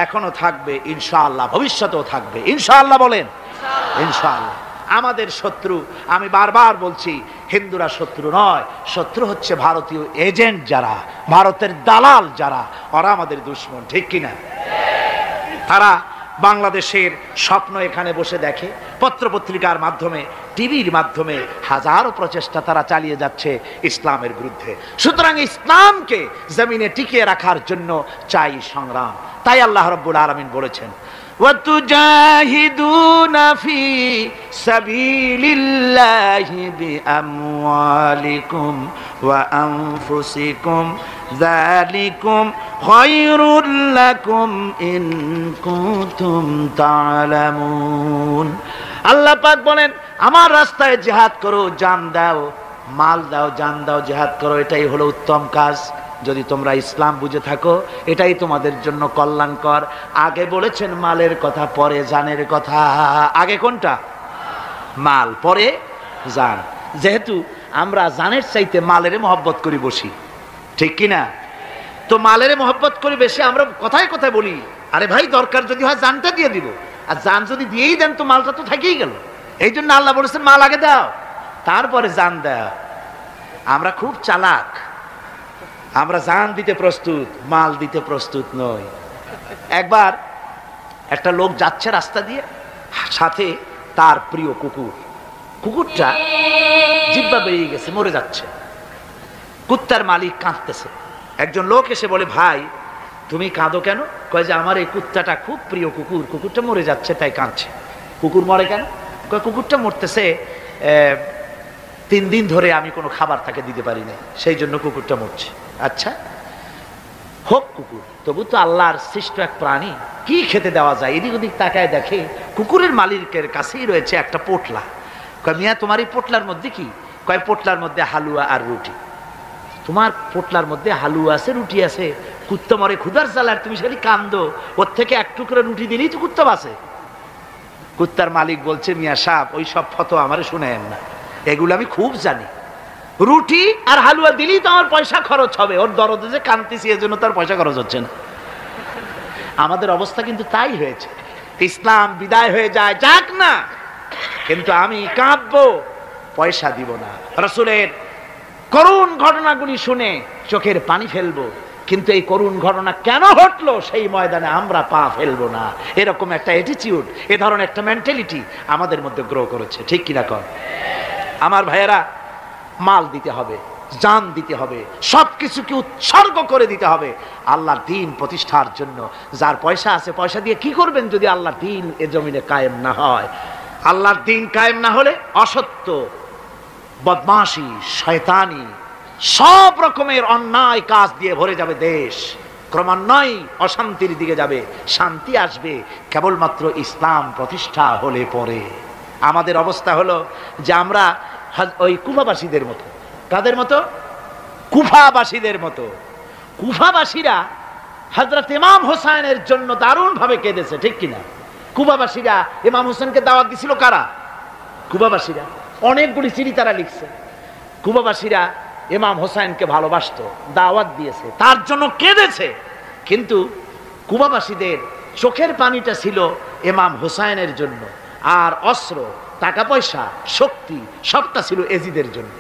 এখনো থাকবে ইনশাআল্লাহ, ভবিষ্যতেও থাকবে ইনশাআল্লাহ। বলেন ইনশাআল্লাহ। আমাদের শত্রু, আমি বারবার বলছি, হিন্দুরা শত্রু নয়, শত্রু হচ্ছে ভারতীয় এজেন্ট যারা, ভারতের দালাল যারা, ওরা আমাদের দুশমন। ঠিক কিনা? তারা বাংলাদেশের স্বপ্ন এখানে বসে দেখে, পত্রপত্রিকার মাধ্যমে, টিভির মাধ্যমে হাজারো প্রচেষ্টা তারা চালিয়ে যাচ্ছে ইসলামের বিরুদ্ধে। সুতরাং ইসলামকে জমিনে টিকিয়ে রাখার জন্য চাই সংগ্রাম। তাই আল্লাহ রাব্বুল আলামিন বলেছেন, وَتُجَاهِدُونَ فِي سَبِيلِ اللَّهِ بِأَمْوَالِكُمْ وَأَنفُسِكُمْ ذَلِكُمْ خَيْرٌ لَكُمْ إِن كُنتُمْ تَعْلَمُونَ। আল্লাহ পাক বলেন, আমার রাস্তায় জিহাদ করো, জান দাও, মাল দাও, জান দাও, জিহাদ করো, এটাই হলো উত্তম কাজ। যদি তোমরা ইসলাম বুঝে থাকো, এটাই তোমাদের জন্য কল্যাণকর। আগে বলেছেন মালের কথা, পরে জানের কথা। আগে কোনটা? মাল, পরে জান। যেহেতু আমরা জানের চাইতে মালের মহব্বত করি বসি, ঠিক কিনা? তো মালের মহব্বত করি বেশি, আমরা কথায় কথায় বলি, আরে ভাই দরকার যদি হয় জানটা দিয়ে দিব, আর জান যদি দিয়েই দেন তো মালটা তো থেকেই গেল। এই জন্য আল্লাহ বলেছেন মাল আগে দাও, তারপরে জান দাও। আমরা খুব চালাক, আমরা জান দিতে প্রস্তুত, মাল দিতে প্রস্তুত নই। একবার একটা লোক যাচ্ছে রাস্তা দিয়ে, সাথে তার প্রিয় কুকুর। কুকুরটা জিহ্বা বেরিয়ে গেছে, মরে যাচ্ছে। কুত্তার মালিক কাঁদতেছে। একজন লোক এসে বলে, ভাই তুমি কাঁদো কেন? কয় যে আমার এই কুত্তাটা খুব প্রিয় কুকুর, কুকুরটা মরে যাচ্ছে তাই কাঁদছে। কুকুর মরে কেন? কয় কুকুরটা মরতেছে 3 দিন ধরে আমি কোনো খাবার তাকে দিতে পারি না, সেই জন্য কুকুরটা মরছে। আচ্ছা হোক কুকুর, তবু তো আল্লাহর সৃষ্ট এক প্রাণী, কি খেতে দেওয়া যায়? এদিক ওদিক তাকায় দেখে কুকুরের মালিকের কাছেই রয়েছে একটা পোটলা। কয় মিয়া তোমার এই পোটলার মধ্যে কি? কয় পোটলার মধ্যে হালুয়া আর রুটি। তোমার পোটলার মধ্যে হালুয়া আছে, রুটি আছে? কুত্তা মরে ক্ষুধার জ্বালার, তুমি সেটি কান্দো, ওর থেকে এক টুকরো রুটি দিলেই তো কুত্তা বাঁচে। কুত্তার মালিক বলছে, মিয়া সাহেব ওই সব ফতোয়া আমারে শুনেন না, এগুলো আমি খুব জানি। রুটি আর হালুয়া দিলেই তো আমার পয়সা খরচ হবে, ওর দরদে যে কাঁদতেছি এজন্য তার পয়সা খরচ হচ্ছে না। আমাদের অবস্থা কিন্তু তাই হয়েছে। ইসলাম বিদায় হয়ে যায়, যাক না, কিন্তু আমি কাঁদবো, পয়সা দিব না। রাসূলের করুণ ঘটনাগুলি শুনে চোখের পানি ফেলবো, কিন্তু এই করুণ ঘটনা কেন ঘটলো সেই ময়দানে আমরা পা ফেলবো না। এরকম একটা অ্যাটিটিউড, এ ধরনের একটা মেন্টালিটি আমাদের মধ্যে গ্রো করেছে, ঠিক কিনা কর? আমার ভাইয়েরা, মাল দিতে হবে, জান দিতে হবে, সবকিছুকে উৎসর্গ করে দিতে হবে আল্লাহর দ্বীন প্রতিষ্ঠার জন্য। যার পয়সা আছে, পয়সা দিয়ে কি করবেন যদি আল্লাহর দ্বীন এ জমিনে কায়েম না হয়? আল্লাহর দ্বীন কায়েম না হলে অসত্য, বদমাশি, শয়তানি, সব রকমের অন্যায় কাজ দিয়ে ভরে যাবে দেশ, ক্রমান্বয়ে অশান্তির দিকে যাবে। শান্তি আসবে কেবলমাত্র ইসলাম প্রতিষ্ঠা হলে পরে। আমাদের অবস্থা হলো যে আমরা ওই কুফাবাসীদের মতো। কাদের মতো? কুফাবাসীদের মতো। কুফাবাসীরা হযরত ইমাম হোসেনের জন্য দারুণ ভাবে কেঁদেছে, ঠিক কিনা? কুফাবাসীরা ইমাম হোসেনকে দাওয়াত দিছিল কারা? কুফাবাসীরা। অনেকগুলি চিঠি তারা লিখছে। কুফাবাসীরা ইমাম হোসেনকে ভালোবাসতো, দাওয়াত দিয়েছে, তার জন্য কেঁদেছে। কিন্তু কুফাবাসীদের চোখের পানিটা ছিল ইমাম হোসেনের জন্য, আর অস্ত্র, টাকা পয়সা, শক্তি সবটা ছিল এজিদের জন্য।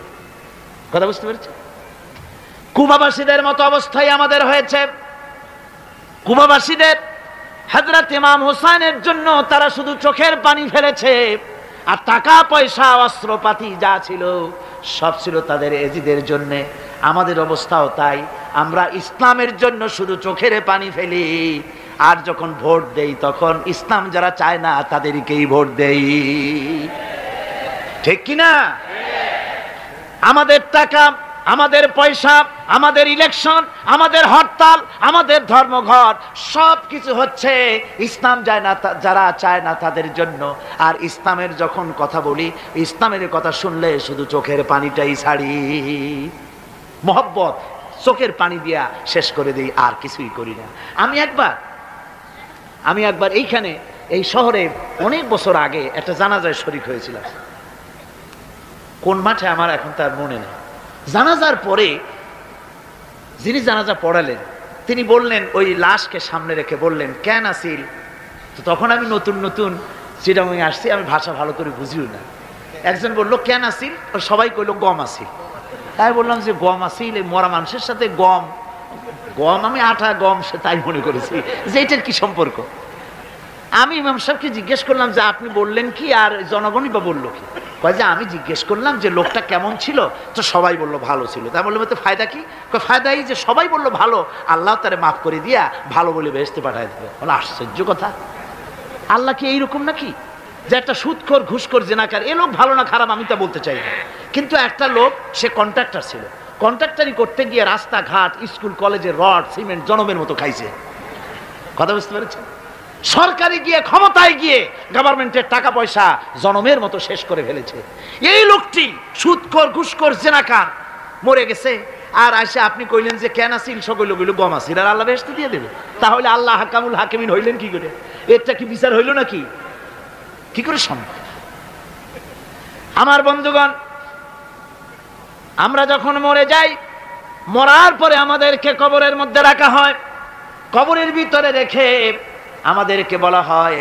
কথা বুঝতে পেরেছেন? কুফাবাসীদের মতো অবস্থাই আমাদের হয়েছে। কুফাবাসীদের হযরত ইমাম হোসেনের জন্য তারা শুধু চোখের পানি ফেলেছে, আর টাকা পয়সা অস্ত্রপাতি যা ছিল সব ছিল তাদের এজিদের জন্য। আমাদের অবস্থাও তাই, আমরা ইসলামের জন্য শুধু চোখের পানি ফেলি, আর যখন ভোট দেই তখন ইসলাম যারা চায় না তাদেরকেই ভোট দেই, ঠিক কিনা? আমাদের টাকা, আমাদের পয়সা, আমাদের ইলেকশন, আমাদের হরতাল, আমাদের ধর্মঘট সব কিছু হচ্ছে ইসলাম যায় না, যারা চায় না তাদের জন্য। আর ইসলামের যখন কথা বলি, ইসলামের কথা শুনলে শুধু চোখের পানিটাই ছাড়ি, মোহব্বত চোখের পানি দিয়া শেষ করে দিই, আর কিছুই করি না। আমি একবার এইখানে এই শহরে অনেক বছর আগে একটা জানাজায় শরীক হয়েছিলাম। কোন মাঠে আমার এখন তার মনে নেই। জানাজার পরে যিনি জানাজা পড়ালেন তিনি বললেন, ওই লাশকে সামনে রেখে বললেন, কেন আসিল? তো তখন আমি নতুন নতুন চিটাগাং আসছি, আমি ভাষা ভালো করে বুঝিও না। একজন বললো কেন আসিল, সবাই কইলো গম আসিল। তাই বললাম যে গম আসিল, এই মরা মানুষের সাথে গম, আমি আটা গম সে তাই মনে করেছি যে এটার কি সম্পর্ক। আমি ইমাম সাহেবকে জিজ্ঞেস করলাম যে আপনি বললেন কি, আর জনগণই বা বললো কি? কয় যে আমি জিজ্ঞেস করলাম যে লোকটা কেমন ছিল, তো সবাই বললো ভালো ছিল। তাই বললাম তো ফায়দা কি? ফায়দা এই যে সবাই বললো ভালো, আল্লাহ তারে মাফ করে দিয়া ভালো বলে বেহেশতে পাঠায় দেবে। বলে আশ্চর্য কথা, আল্লাহ কি এইরকম নাকি যে একটা সুদখোর, ঘুষখোর, জেনাকার, এ লোক ভালো না খারাপ আমি তা বলতে চাই না, কিন্তু একটা লোক সে কন্ট্রাক্টর ছিল, কন্ট্রাক্টারি করতে গিয়ে রাস্তাঘাট, স্কুল কলেজের রড সিমেন্ট জনমের মতো খাইছে। কথা বুঝতে পেরেছেন? সরকারি গিয়ে, ক্ষমতায় গিয়ে গভর্নমেন্টের টাকা পয়সা জনমের মতো শেষ করে ফেলেছে। এই লোকটি সুদখোর, ঘুষখোর, জেনাকার মরে গেছে, আর আসে আপনি কইলেন যে কেন আসিল, সকল কইল গম আসিল, আর আল্লাহ বেহেশতে দিয়ে দেবে। তাহলে আল্লাহ হাকামুল হাকিমিন হইলেন কি করে? এটা কি বিচার হইল নাকি? কি করে সম্ভব? আমার বন্ধুগণ, আমরা যখন মরে যাই, মরার পরে আমাদেরকে কবরের মধ্যে রাখা হয়। কবরের ভিতরে রেখে আমাদেরকে বলা হয়,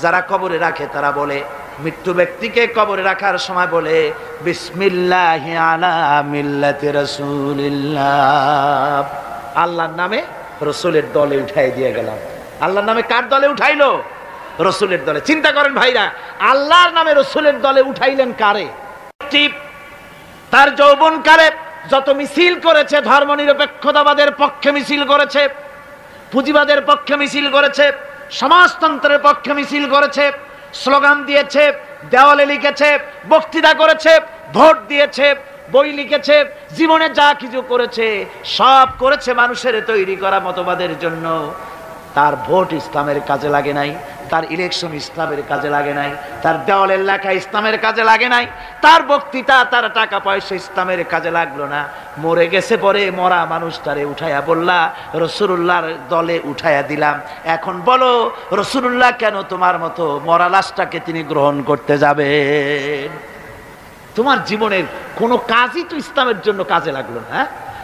যারা কবরে রাখে তারা বলে, মৃত্যু ব্যক্তিকে কবরে রাখার সময় বলে, বিসমিল্লাহি আলা মিল্লাতি রাসূলিল্লাহ, আল্লাহর নামে রসুলের দলে উঠাই দিয়ে গেলাম। আল্লাহর নামে কার দলে উঠাইলো? রসুলের দলে। চিন্তা করেন ভাইরা, আল্লাহর নামে রসুলের দলে উঠাইলেন কারে? তার যৌবনকালে যত মিছিল করেছে, ধর্ম নিরপেক্ষতাবাদের পক্ষে মিছিল করেছে, পুঁজিবাদের পক্ষে মিছিল করেছে, সমাজতন্ত্রের পক্ষে মিছিল করেছে, স্লোগান দিয়েছে, দেওয়ালে লিখেছে, বক্তৃতা করেছে, ভোট দিয়েছে, বই লিখেছে, জীবনে যা কিছু করেছে সব করেছে মানুষের তৈরি করা মতবাদের জন্য। তার ভোট ইসলামের কাজে লাগে নাই, তার ইলেকশন ইসলামের কাজে লাগে নাই, তার দেওয়ালের লেখা ইসলামের কাজে লাগে নাই, তার বক্তৃতা, তার টাকা পয়সা ইসলামের কাজে লাগলো না। মরে গেছে, পরে মরা মানুষটারে উঠাইয়া বললা রাসূলুল্লাহর দলে উঠাইয়া দিলাম। এখন বলো রাসূলুল্লাহ কেন তোমার মতো মরা লাশটাকে তিনি গ্রহণ করতে যাবেন? তোমার জীবনের কোনো কাজই তো ইসলামের জন্য কাজে লাগলো না।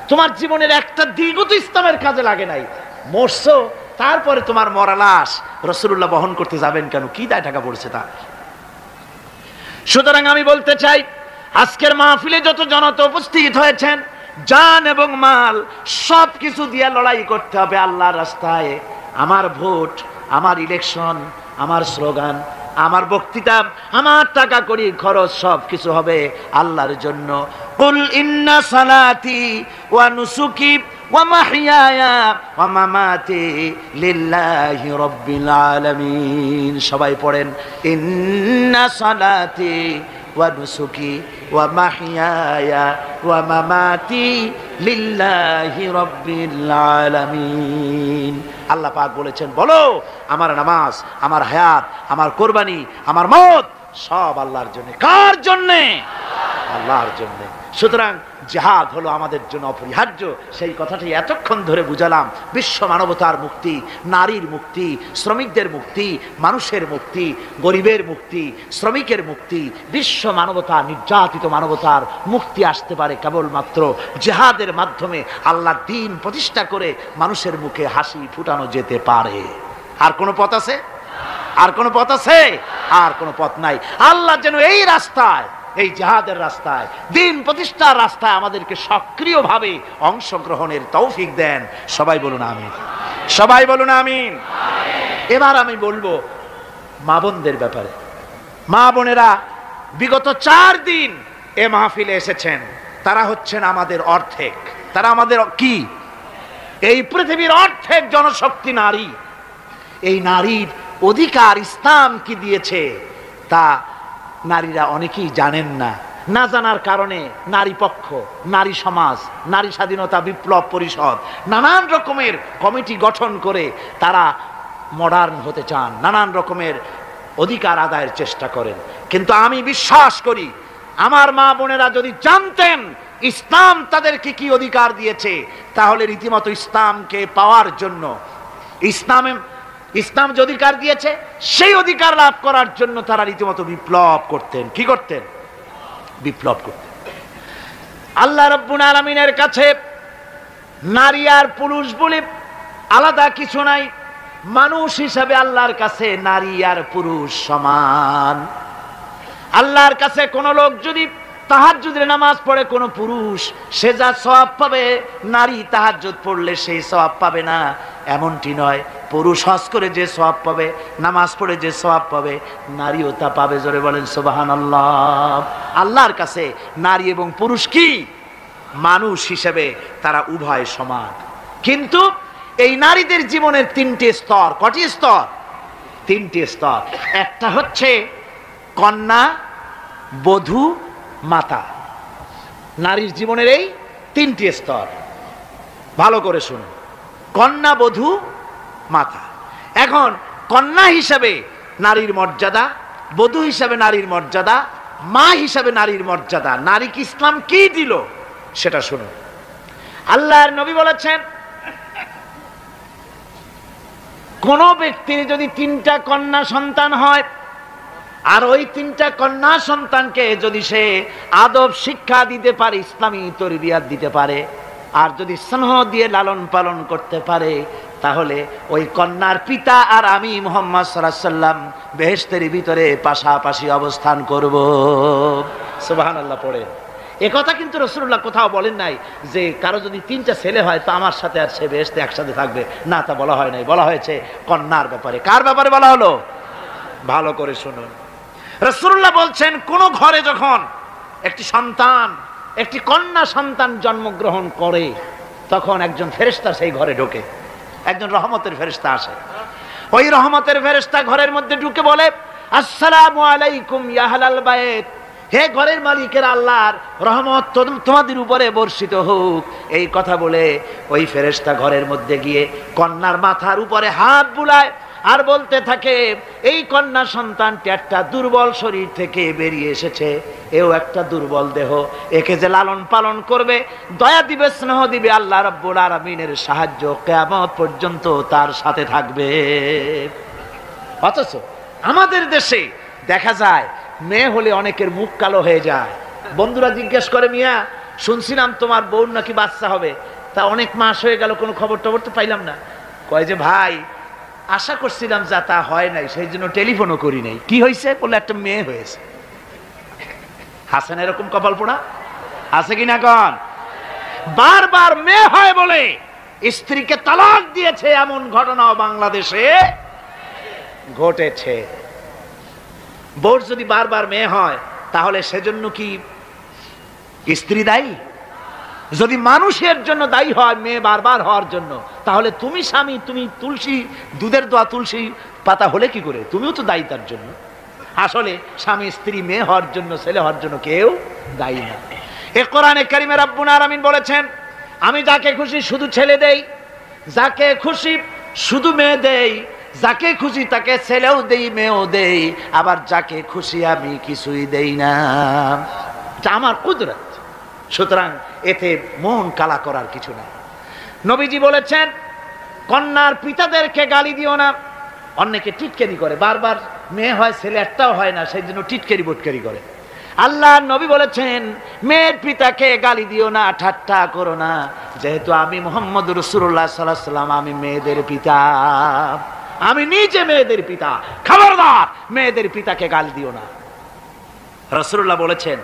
তোমার জীবনের একটা দিনও তো ইসলামের কাজে লাগে নাই। মরছো, তারপরে তোমার মরা লাশ রাসূলুল্লাহ বহন করতে যাবেন কেন? কি দায় টাকা পড়ছে তা? সুতরাং আমি বলতে চাই, আজকের মাহফিলে যত জনতা উপস্থিত হয়েছেন, জান এবং মাল সব কিছু দিয়ে লড়াই করতে হবে আল্লাহর রাস্তায়। আমার ভোট, আমার ইলেকশন, আমার স্লোগান, আমার বক্তৃতা, আমার টাকা কড়ি খরচ সব কিছু হবে আল্লাহর জন্য। কুল ইন্না সালাতি ওয়া নুসুকি ওয়া মাহইয়ায়া ওয়া মামাতি লিল্লাহি রাব্বিল আলামিন। সবাই পড়েন, ইন্না সালাতি ওয়া নুসুকি ওয়া মাহইয়ায়া ওয়া মামাতি লিল্লাহি রাব্বিল আলামিন। আল্লাহ পাক বলেছেন, বলো আমার নামাজ, আমার হায়াত, আমার কোরবানি, আমার মত সব আল্লাহর জন্য। কার জন্য? আল্লাহর জন্য। সুতরাং জিহাদ হলো আমাদের জন্য অপরিহার্য। সেই কথাটি এতক্ষণ ধরে বুঝালাম। বিশ্ব মানবতার মুক্তি, নারীর মুক্তি, শ্রমিকদের মুক্তি, মানুষের মুক্তি, গরিবের মুক্তি, শ্রমিকের মুক্তি, বিশ্ব মানবতা, নির্যাতিত মানবতার মুক্তি আসতে পারে কেবলমাত্র জিহাদের মাধ্যমে। আল্লাহর দ্বীন প্রতিষ্ঠা করে মানুষের মুখে হাসি ফুটানো যেতে পারে। আর কোনো পথ আছে? আর কোনো পথ আছে? আর কোনো পথ নাই। আল্লাহ যেন এই রাস্তায়, এই জিহাদের রাস্তায়, দ্বীন প্রতিষ্ঠার রাস্তায় আমাদেরকে সক্রিয়ভাবে অংশগ্রহণের তৌফিক দেন। সবাই বলুন আমিন। সবাই বলুন আমিন। এবার আমি বলবো মা বোনদের ব্যাপারে। মা বোনেরা বিগত 4 দিন এ মাহফিলে এসেছেন। তারা হচ্ছেন আমাদের অর্ধেক। তারা আমাদের কি? এই পৃথিবীর অর্ধেক জনশক্তি নারী। এই নারীর অধিকার ইসলাম কি দিয়েছে তা নারীরা অনেকেই জানেন না। না জানার কারণে নারী পক্ষ, নারী সমাজ, নারী স্বাধীনতা বিপ্লব পরিষদ নানান রকমের কমিটি গঠন করে তারা মডার্ন হতে চান, নানান রকমের অধিকার আদায়ের চেষ্টা করেন। কিন্তু আমি বিশ্বাস করি, আমার মা বোনেরা যদি জানতেন ইসলাম তাদেরকে কি অধিকার দিয়েছে, তাহলে রীতিমতো ইসলামকে পাওয়ার জন্য, ইসলাম যে অধিকার দিয়েছে সেই অধিকার লাভ করার জন্য তারা রীতিমতো বিপ্লব করতেন। কি করতেন? বিপ্লব করতেন। আল্লাহ রাব্বুল আলামিনের কাছে নারী আর পুরুষ বলে আলাদা কিছু নাই। মানুষ হিসাবে আল্লাহর কাছে নারী আর পুরুষ সমান। আল্লাহর কাছে কোন লোক যদি তাহাজ্জুদের নামাজ পড়ে কোন পুরুষ, সে যা সওয়াব পাবে নারী তাহাজ্জুদ পড়লে সেই সওয়াব পাবে না, এমনটি নয়। পুরুষ হজ করে যে সওয়াব পাবে, নামাজ পড়ে যে সওয়াব পাবে, নারীও তা পাবে। জোরে বলেন সুবহানাল্লাহ। আল্লাহর কাছে নারী এবং পুরুষ কি? মানুষ হিসেবে তারা উভয় সমান। কিন্তু এই নারীদের জীবনের 3টে স্তর। কটি স্তর? 3টে স্তর। একটা হচ্ছে কন্যা, বধূ, মাতা। নারীর জীবনের এই 3টি স্তর। ভালো করে শুনুন, কন্যা, বধূ, মাতা। এখন কন্যা হিসাবে নারীর মর্যাদা, বধূ হিসাবে নারীর মর্যাদা, মা হিসাবে নারীর মর্যাদা। নারীকে ইসলাম কি দিল সেটা শুনুন। আল্লাহর নবী বলেছেন, কোন ব্যক্তির যদি 3টা কন্যা সন্তান হয়, আর ওই 3টা কন্যা সন্তানকে যদি সে আদব শিক্ষা দিতে পারে, ইসলামী তরবিয়াত দিতে পারে, আর যদি স্নেহ দিয়ে লালন পালন করতে পারে, তাহলে ওই কন্যার পিতা আর আমি মুহাম্মদ সাল্লাল্লাহু আলাইহি ওয়াসাল্লাম বেহেশতের ভিতরে পাশাপাশি অবস্থান করব। সুবহানাল্লাহ পড়ে। এ কথা কিন্তু রাসূলুল্লাহ কোথাও বলেন নাই যে কারো যদি 3টা ছেলে হয় তো আমার সাথে আর সে বেহেশতে একসাথে থাকবে না, তা বলা হয় নাই। বলা হয়েছে কন্যার ব্যাপারে। কার ব্যাপারে বলা হলো? ভালো করে শুনুন। রাসূলুল্লাহ বলছেন, কোন ঘরে যখন একটি সন্তান, একটি কন্যা সন্তান জন্মগ্রহণ করে, তখন একজন ফেরেশতা সেই ঘরে ঢোকে। একজন রহমতের ফেরেশতা আসে। ওই রহমতের ফেরেশতা ঘরের মধ্যে ঢুকে বলে, আসসালামু আলাইকুম ইয়া আহলাল বাইত। হে ঘরের মালিকের আল্লাহর রহমত তোমাদের উপরে বর্ষিত হোক। এই কথা বলে ওই ফেরেশতা ঘরের মধ্যে গিয়ে কন্যার মাথার উপরে হাত বুলায় আর বলতে থাকে এই কন্যা সন্তানটি একটা দুর্বল শরীর থেকে বেরিয়ে এসেছে, এও একটা দুর্বল দেহ, একে যে লালন পালন করবে, দয়া দিবে, স্নেহ দিবে, আল্লাহ রাব্বুল আলামিনের সাহায্য কিয়ামত পর্যন্ত তার সাথে থাকবে। অথচ আমাদের দেশে দেখা যায় মেয়ে হলে অনেকের মুখ কালো হয়ে যায়। বন্ধুরা জিজ্ঞেস করে, মিয়া শুনছিলাম তোমার বউর নাকি বাচ্চা হবে, তা অনেক মাস হয়ে গেল, কোনো খবর টবর তো পাইলাম না। কয় যে ভাই আশা করছিলাম যা তা হয় নাই, সেই জন্য টেলিফোনও করি নাই। কি হয়েছে বললে, একটা মেয়ে হয়েছে। হাসেন এরকম কপাল পোড়া আছে কিনা কন? বারবার মেয়ে হয় বলে স্ত্রীকে তালাক দিয়েছে, এমন ঘটনাও বাংলাদেশে ঘটেছে। বউর যদি বারবার মেয়ে হয় তাহলে সেজন্য কি স্ত্রী দায়ী? যদি মানুষের জন্য দায়ী হয় মেয়ে বারবার হওয়ার জন্য, তাহলে তুমি স্বামী, তুমি তুলসী দুধের দোয়া তুলসী পাতা হলে কি করে? তুমিও তো দায়ী তার জন্য। আসলে স্বামী স্ত্রী মেয়ে হওয়ার জন্য, ছেলে হওয়ার জন্য কেউ দায়ী না। এ কোরআনে কারিমে রাব্বুল আলামিন বলেছেন, আমি যাকে খুশি শুধু ছেলে দেই, যাকে খুশি শুধু মেয়ে দেই, যাকে খুশি তাকে ছেলেও দেই মেয়েও দেই, আবার যাকে খুশি আমি কিছুই দেই না। এটা আমার কুদরত। সুতরাং এতে মন কালা করার কিছু নাই। নবীজি বলেছেন, কন্যার পিতাদেরকে গালি দিও না। অনেকে টিটকারি করে, বারবার মেয়ে হয় ছেলে একটাও হয় না, সেই জন্য টিটকারি বটকারি করে। আল্লাহ নবী বলেছেন, মেয়ের পিতাকে গালি দিও না, ঠাট্টা করো না, যেহেতু আমি মুহাম্মদ রাসূলুল্লাহ সাল্লাল্লাহু আলাইহি ওয়াসাল্লাম, আমি মেয়েদের পিতা, আমি নিজে মেয়েদের পিতা, খবরদার মেয়েদের পিতাকে গালি দিও না। রাসূলুল্লাহ বলেছেন,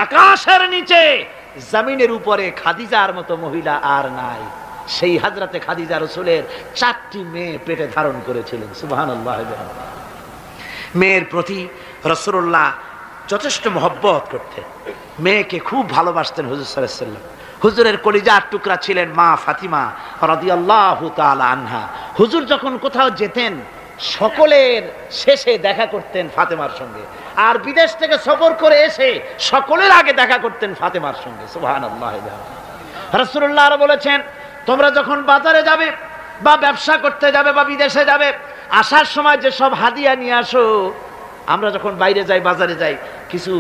আকাশের নিচে জমিনের উপরে খাদিজার মতো মহিলা আর নাই। সেই হযরতে খাদিজা রাসূলের 4টি মেয়ে পেটে ধারণ করেছিলেন। সুবহানাল্লাহ। মেয়ের প্রতি রাসূলুল্লাহ যথেষ্ট মহব্বত করতেন, মেয়েকে খুব ভালোবাসতেন হুজুর সাল্লাল্লাহু আলাইহি ওয়াসাল্লাম। হুজুরের কলিজার টুকরা ছিলেন মা ফাতিমা রাদিয়াল্লাহু তাআলা আনহা। হুজুর যখন কোথাও যেতেন সকলের শেষে দেখা করতেন ফাতেমার সঙ্গে, আর বিদেশ থেকে সফর করে এসে সকলের আগে দেখা করতেন ফাতেমার সঙ্গে। সুবহানাল্লাহ। রাসূলুল্লাহ আরো বলেছেন, তোমরা যখন বাজারে যাবে বা ব্যবসা করতে যাবে বা বিদেশে যাবে, আসার সময় যে সব হাদিয়া নিয়ে আসো। আমরা যখন বাইরে যাই, বাজারে যাই, কিছু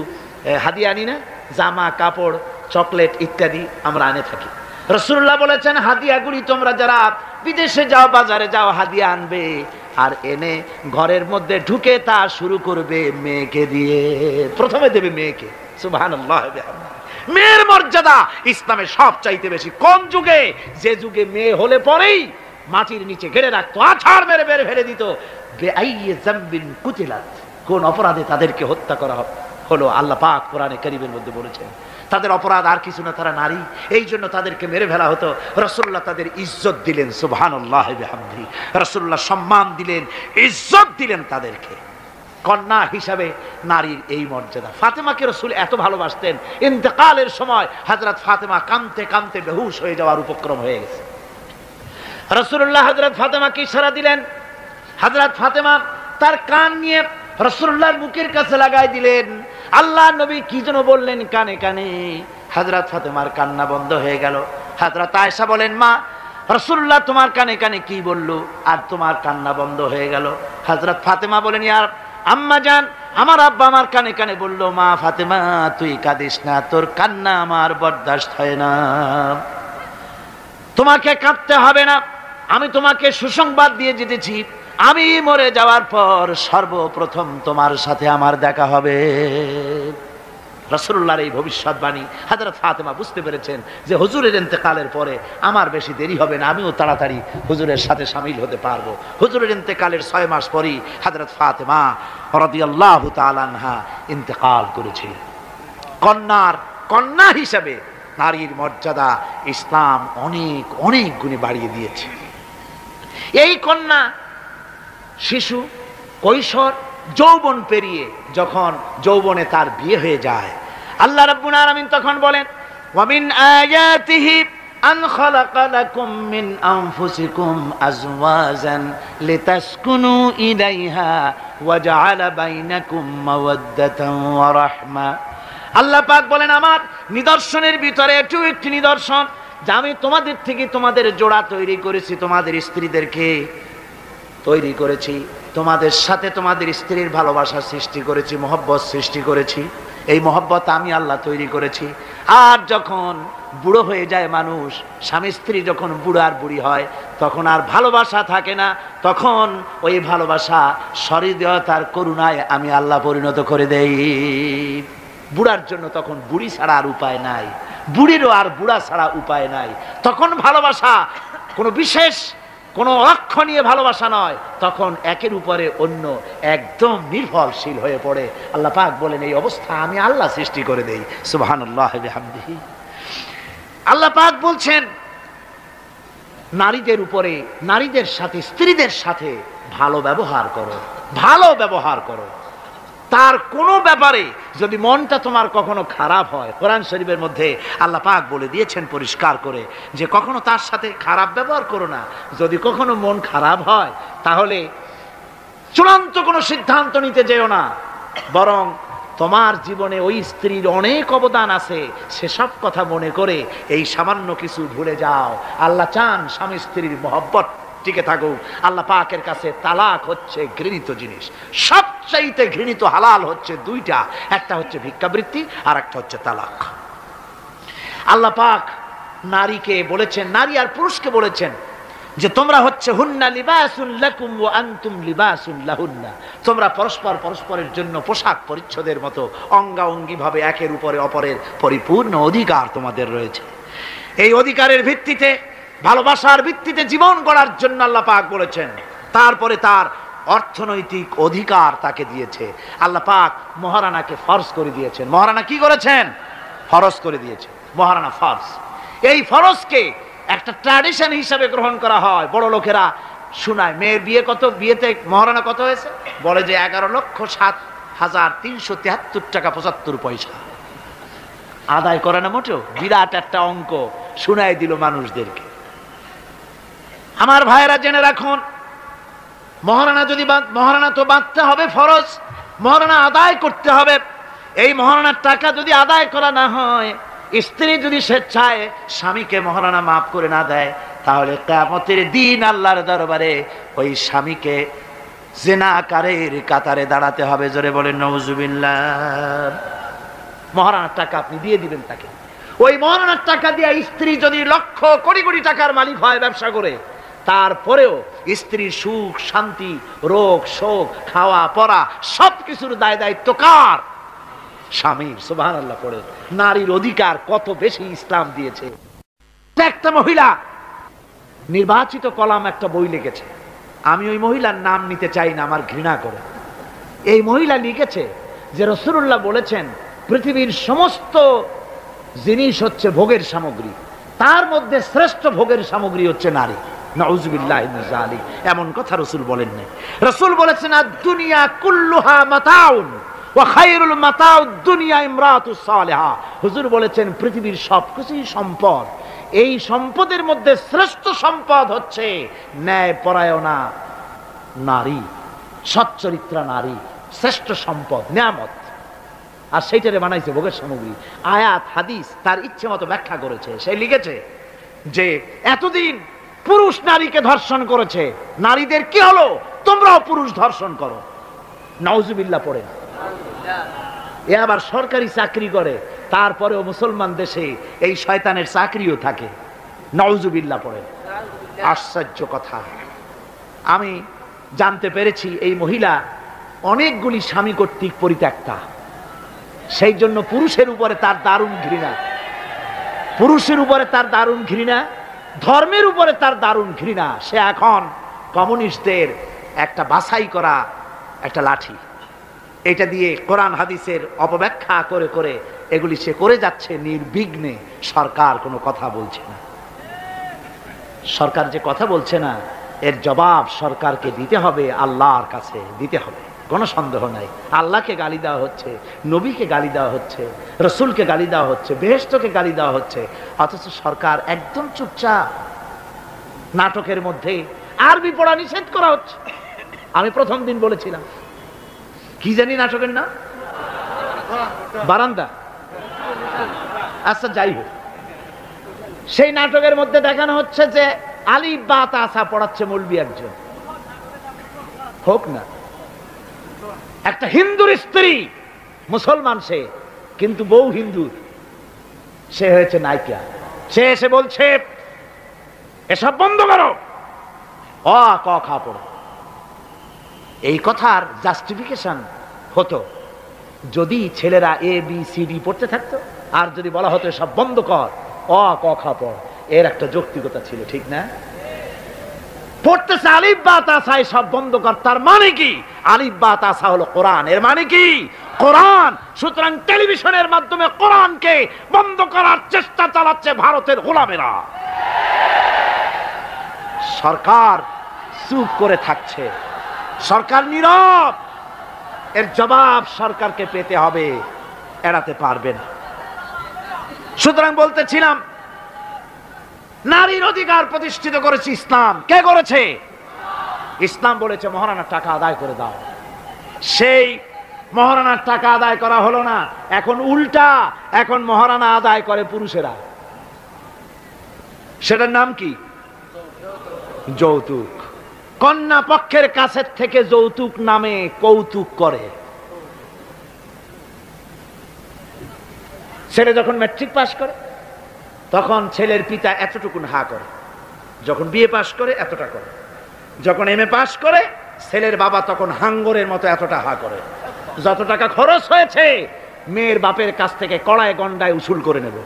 হাদিয়া আনি না, জামা কাপড় চকলেট ইত্যাদি আমরা আনে থাকি। রাসূলুল্লাহ বলেছেন, হাদিয়াগুলি তোমরা যারা বিদেশে যাও বাজারে যাও হাদিয়া আনবে, আর এনে ঘরের মধ্যে ঢুকে তা শুরু করবে মেয়েকে দিয়ে। প্রথমে দেবে মেয়েকে। সুবহানাল্লাহ। মেয়ের মর্যাদা ইসলামে সব চাইতে বেশি। কোন যুগে? যে যুগে মেয়ে হলে পরেই মাটির নিচে ঘেরে রাখতো, আছাড় মেরে বের ফেলে দিত। বেআইয়ি যামবিন কুতিলাত, কোন অপরাধে তাদেরকে হত্যা করা হলো। আল্লাহ পাক কোরআনে কারীমের মধ্যে বলেছেন, তাদের অপরাধ আর কিছু না, তারা নারী, এই জন্য তাদেরকে মেরে ফেলা হতো। রাসূলুল্লাহ তাদের ইজ্জত দিলেন। সুবহানাল্লাহ বিহামদিহি। রাসূলুল্লাহ সম্মান দিলেন, ইজ্জত দিলেন তাদেরকে। কন্যা হিসাবে নারীর এই মর্যাদা। ফাতেমাকে রাসূল এত ভালোবাসতেন, ইন্তেকালের সময় হযরত ফাতেমা কাঁদতে কাঁদতে বেহুশ হয়ে যাওয়ার উপক্রম হয়ে গেছে। রাসূলুল্লাহ হযরত ফাতেমাকে ইশারা দিলেন। হযরত ফাতেমা তার কান নিয়ে রাসূলুল্লাহর মুখের কাছে লাগাই দিলেন। আল্লাহ নবী কি যেন বললেন কানে কানে, হযরত ফাতেমার কান্না বন্ধ হয়ে গেল। হযরত আয়েশা বলেন, মা রাসূলুল্লাহ তোমার কানে কানে কি বললো আর তোমার কান্না বন্ধ হয়ে গেল? হযরত ফাতেমা বলেন, ইয়া আম্মা জান, আমার আব্বা আমার কানে কানে বললো, মা ফাতেমা তুই কাঁদিস না, তোর কান্না আমার বরদাস্ত হয় না, তোমাকে কাঁদতে হবে না। আমি তোমাকে সুসংবাদ দিয়ে যেতেছি, আমি মরে যাওয়ার পর সর্বপ্রথম তোমার সাথে আমার দেখা হবে। রাসূলুল্লাহর এই ভবিষ্যৎবাণী হযরত ফাতেমা বুঝতে পেরেছেন যে হুজুরের ইন্তেকালের পরে আমার বেশি দেরি হবে না, আমিও তাড়াতাড়ি হুজুরের সাথে শামিল হতে পারবো। হুজুরের ইন্তেকালের 6 মাস পরেই হযরত ফাতেমা রাদিয়াল্লাহু তাআলা আনহা ইন্তেকাল করেছিলেন। কন্যা হিসাবে নারীর মর্যাদা ইসলাম অনেক অনেক গুণে বাড়িয়ে দিয়েছে। এই কন্যা শিশু, কৈশোর, যৌবন পেরিয়ে যখন যৌবনে তার বিয়ে হয়ে যায়, আল্লাহ রাব্বুল আলামিন তখন বলেন, ওয়া মিন আয়াতিহি আন খালাকা লাকুম মিন আনফুসিকুম আজওয়াজান লিতাসকুনু ইলাইহা ওয়া জাআলা বাইনাকুম মাওয়াদ্দাতান ওয়া রাহমা। আল্লাহ পাক বলেন, আমার নিদর্শনের ভিতরে একটু একটি নিদর্শন যে আমি তোমাদের থেকে তোমাদের জোড়া তৈরি করেছি, তোমাদের স্ত্রীদেরকে তৈরি করেছি, তোমাদের সাথে তোমাদের স্ত্রীর ভালোবাসা সৃষ্টি করেছি, মহব্বত সৃষ্টি করেছি। এই মহব্বত আমি আল্লাহ তৈরি করেছি। আর যখন বুড়ো হয়ে যায় মানুষ, স্বামী স্ত্রী যখন বুড়ো আর বুড়ি হয়, তখন আর ভালোবাসা থাকে না, তখন ওই ভালোবাসা সহৃদয়তার করুণায় আমি আল্লাহ পরিণত করে দেই। বুড়ার জন্য তখন বুড়ি ছাড়া আর উপায় নাই, বুড়িরও আর বুড়া ছাড়া উপায় নাই। তখন ভালোবাসা কোনো বিশেষ কোনো লক্ষ্য নিয়ে ভালোবাসা নয়, তখন একের উপরে অন্য একদম নির্ভরশীল হয়ে পড়ে। আল্লাহ পাক বলেন এই অবস্থা আমি আল্লাহ সৃষ্টি করে দেই। সুবহানাল্লাহি বিহামদিহি। আল্লাহ পাক বলছেন নারীদের উপরে, নারীদের সাথে, স্ত্রীদের সাথে ভালো ব্যবহার করো, ভালো ব্যবহার করো। তার কোনো ব্যাপারে যদি মনটা তোমার কখনো খারাপ হয়, কোরআন শরীফের মধ্যে আল্লাহ পাক বলে দিয়েছেন পরিষ্কার করে যে কখনো তার সাথে খারাপ ব্যবহার করো না। যদি কখনো মন খারাপ হয় তাহলে চূড়ান্ত কোনো সিদ্ধান্ত নিতে যেও না, বরং তোমার জীবনে ওই স্ত্রীর অনেক অবদান আছে, সেসব কথা মনে করে এই সামান্য কিছু ভুলে যাও। আল্লাহ চান স্বামী স্ত্রীর মহব্বত টিকে থাকুক। আল্লাহ পাকের কাছে তালাক হচ্ছে ঘৃণিত জিনিস, সবচাইতে ঘৃণিত হালাল হচ্ছে দুইটা, একটা হচ্ছে ভিক্ষাবৃত্তি আর একটা হচ্ছে তালাক। আল্লাহ পাক নারীকে বলেছেন, নারী আর পুরুষকে বলেছেন যে তোমরা হচ্ছে হুন্না লিবাসুন লাকুম ওয়া আনতুম লিবাসুন লাহুন্না, তোমরা পরস্পর পরস্পরের জন্য পোশাক পরিচ্ছদের মতো অঙ্গাঙ্গি ভাবে একের উপরে অপরের পরিপূর্ণ অধিকার তোমাদের রয়েছে। এই অধিকারের ভিত্তিতে, ভালোবাসার ভিত্তিতে জীবন গড়ার জন্য আল্লাহ পাক বলেছেন। তারপরে তার অর্থনৈতিক অধিকার তাকে দিয়েছে। আল্লাহ পাক মহারানাকে ফরজ করে দিয়েছেন। মহারানা কি করেছেন? ফরজ করে দিয়েছেন। মহারানা ফরজ। এই ফরজকে একটা ট্র্যাডিশন হিসাবে গ্রহণ করা হয়। বড় লোকেরা শোনায় মেয়ের বিয়ে কত, বিয়েতে মহারানা কত হয়েছে, বলে যে 11,07,373 টাকা 75 পয়সা। আদায় করে না মোটেও, বিরাট একটা অঙ্ক শোনায় দিল মানুষদেরকে। আমার ভাইয়েরা জেনে রাখুন, মহারানা যদি মহারানা তো বাঁধতে হবে ফরজ, মহারানা আদায় করতে হবে। এই মহারানার টাকা যদি আদায় করা না হয়, স্ত্রী যদি স্বেচ্ছায় স্বামীকে মহারানা মাফ করে না দেয়, তাহলে কিয়ামতের দিন আল্লাহর দরবারে ওই স্বামীকে জিনাকারীর কাতারে দাঁড়াতে হবে। জোরে বলেন নাউজুবিল্লাহ। মহারানার টাকা আপনি দিয়ে দিবেন তাকে। ওই মহারানার টাকা দিয়ে স্ত্রী যদি লক্ষ কোটি কোটি টাকার মালিক হয় ব্যবসা করে, তারপরেও স্ত্রীর সুখ শান্তি, রোগ শোক, খাওয়া পড়া সবকিছুর দায় দায়িত্ব কার? স্বামীর। সুবহানাল্লাহ পড়ে। নারীর অধিকার কত বেশি ইসলাম দিয়েছে। একটা মহিলা নির্বাচিত কলাম একটা বই লিখেছে, আমি ওই মহিলার নাম নিতে চাই না, আমার ঘৃণা করে। এই মহিলা লিখেছে যে রাসূলুল্লাহ বলেছেন পৃথিবীর সমস্ত জিনিস হচ্ছে ভোগের সামগ্রী, তার মধ্যে শ্রেষ্ঠ ভোগের সামগ্রী হচ্ছে নারী। নাউযুবিল্লাহি মিন যালিক। এমন কথা রাসূল বলেন নাই। রাসূল বলেছেন আদ-দুনিয়া কুল্লুহা মাতাউন ওয়া খায়রুল মাতাউদ দুনিয়া ইমরাতুস সালিহা। হুজুর বলেছেন পৃথিবীর সবকিছুই সম্পদ, এই সম্পদের মধ্যে শ্রেষ্ঠ সম্পদ হচ্ছে ন্যায়পরায়ণা নারী, সচ্চরিত্রা নারী শ্রেষ্ঠ সম্পদ, নিয়ামত। আর সেইটারে বানাইছে ভোগের সামগ্রী। আয়াত হাদিস তার ইচ্ছে মতো ব্যাখ্যা করেছে। সে লিখেছে যে এতদিন পুরুষ নারীকে ধর্ষণ করেছে, নারীদের কি হলো? তোমরাও পুরুষ ধর্ষণ করো। নাউজুবিল্লাহ পড়ে। এ আবার সরকারি চাকরি করে, তারপরেও মুসলমান দেশে এই শয়তানের চাকরিও থাকে। নাউজুবিল্লাহ পড়ে। আশ্চর্য কথা। আমি জানতে পেরেছি এই মহিলা অনেকগুলি স্বামী কর্তৃক পরিত্যক্তা, সেই জন্য পুরুষের উপরে তার দারুণ ঘৃণা, পুরুষের উপরে তার দারুণ ঘৃণা, ধর্মের উপরে তার দারুণ ঘৃণা। সে এখন কমিউনিস্টদের একটা বাছাই করা একটা লাঠি, এটা দিয়ে কোরআন হাদিসের অপব্যাখ্যা করে করে এগুলি সে করে যাচ্ছে নির্বিঘ্নে। সরকার কোনো কথা বলছে না। সরকার যে কথা বলছে না, এর জবাব সরকারকে দিতে হবে, আল্লাহর কাছে দিতে হবে, কোনো সন্দেহ নাই। আল্লাহকে গালি দেওয়া হচ্ছে, নবীকে গালি দেওয়া হচ্ছে, রসুলকে গালি দেওয়া হচ্ছে, বেহেশতকে গালি দেওয়া হচ্ছে, অথচ সরকার একদম চুপচাপ। নাটকের মধ্যে আরবি পড়া নিষেধ করা হচ্ছে। আমি প্রথম দিন বলেছিলাম, কি জানি নাটকের নাম, বারান্দা। আচ্ছা যাই হোক, সেই নাটকের মধ্যে দেখানো হচ্ছে যে আলিফ বা তা সা পড়াচ্ছে মৌলবি একজন। হোক না। একটা হিন্দুর স্ত্রী মুসলমান, সে কিন্তু বউ হিন্দু, সে হয়েছে নায়িকা। সে এসে বলছে এসব বন্ধ করো, অ ক খ পড়ো। এই কথার জাস্টিফিকেশন হতো যদি ছেলেরা এ বি সি ডি পড়তে থাকতো, আর যদি বলা হতো সব বন্ধ কর, অ ক খ পড়, এর একটা যৌক্তিকতা ছিল, ঠিক না? পড়তেছে আলিফ বা তাসা, সব বন্ধ কর, তার মানে কি? আলিফ বা তাসা হলো কোরআন, এর মানে কি? কোরআন। সুতরাং টেলিভিশনের মাধ্যমে কোরআনকে বন্ধ করার চেষ্টা চালাচ্ছে ভারতের গোলামেরা। সরকার চুপ করে থাকছে, সরকার নীরব। এর জবাব সরকারকে পেতে হবে, এড়াতে পারবে না। সুতরাং বলতেছিলাম, নারীর অধিকার প্রতিষ্ঠিত করেছে ইসলাম। কে করেছে? ইসলাম বলেছে মহারানার টাকা আদায় করে দাও। সেই মহারানার টাকা আদায় করা হলো না, এখন উল্টা, এখন মহারানা আদায় করে পুরুষেরা। সেটার নাম কি? যৌতুক। কন্যা পক্ষের কাছের থেকে যৌতুক নামে কৌতুক করে। ছেলে যখন ম্যাট্রিক পাস করে তখন ছেলের পিতা এতটুকুন হা করে, যখন বিএ পাস করে এতটা করে, যখন এমএ পাস করে ছেলের বাবা তখন হাঙ্গরের মতো এতটা হা করে। যত টাকা খরচ হয়েছে মেয়ের বাপের কাছ থেকে কড়ায় গন্ডায় উসুল করে নেব।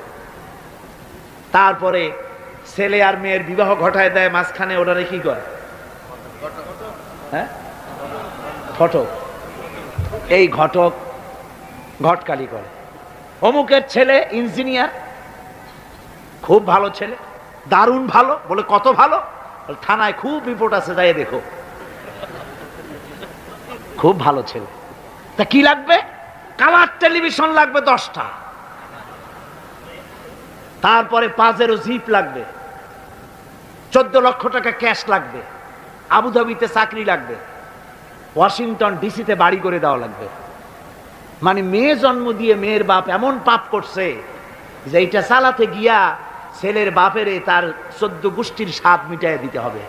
তারপরে ছেলে আর মেয়ের বিবাহ ঘটায় দেয়, মাঝখানে ওরা কি করে? হ্যাঁ, ঘটক। এই ঘটক ঘটকালি করে। অমুকের ছেলে ইঞ্জিনিয়ার, খুব ভালো ছেলে, দারুণ ভালো। বলে কত ভালো? থানায় খুব রিপোর্ট আছে, যাই দেখো। খুব ভালো ছেলে। তা কি লাগবে? কালার টেলিভিশন লাগবে 10টা, তারপরে 5 জিপ লাগবে, 14 লক্ষ টাকা ক্যাশ লাগবে, আবুধাবিতে চাকরি লাগবে, ওয়াশিংটন ডিসিতে বাড়ি করে দেওয়া লাগবে। মানে মেয়ে জন্ম দিয়ে মেয়ের বাপ এমন পাপ করছে যে এইটা চালাতে গিয়া ছেলের বাপেরে তার 14 গোষ্ঠীর স্বাদ মিটাই দিতে হবে।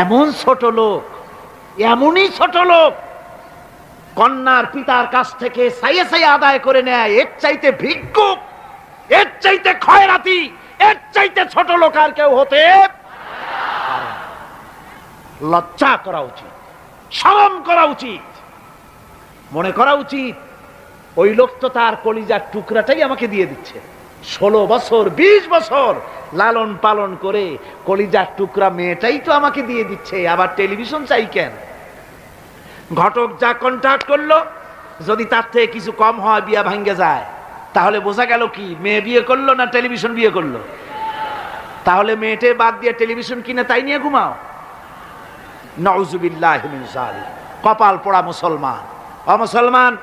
এমন ছোট লোক, এমনই ছোট লোক কন্যার পিতার কাছ থেকে চাইয়ে চাইয়ে আদায় করে নেয়। এর চাইতে ভিক্ষুক, এর চাইতে খয়রাতি, এর চাইতে ছোট লোক আর কেউ হতে পারে। লজ্জা করা উচিত, শরম করা উচিত, মনে করা উচিত ওই লোক তো তার কলিজার টুকরাটাই আমাকে দিয়ে দিচ্ছে। 16 বছর 20 বছর লালন পালন করে কলিজার টুকরা মেয়েটাই তো আমাকে দিয়ে দিচ্ছে, আবার টেলিভিশন চাই কেন? ঘটক যা কন্ট্রাক্ট করলো, যদি তার থেকে কিছু কম হয় বিয়া ভাঙ্গে যায়, তাহলে বোঝা গেল কি মেয়ে বিয়ে করলো না টেলিভিশন বিয়ে করলো? তাহলে মেয়েটে বাদ দিয়ে টেলিভিশন কিনে তাই নিয়ে ঘুমাও। নাউযুবিল্লাহি মিন যালিক। কপাল পোড়া মুসলমান। অমুসলমান,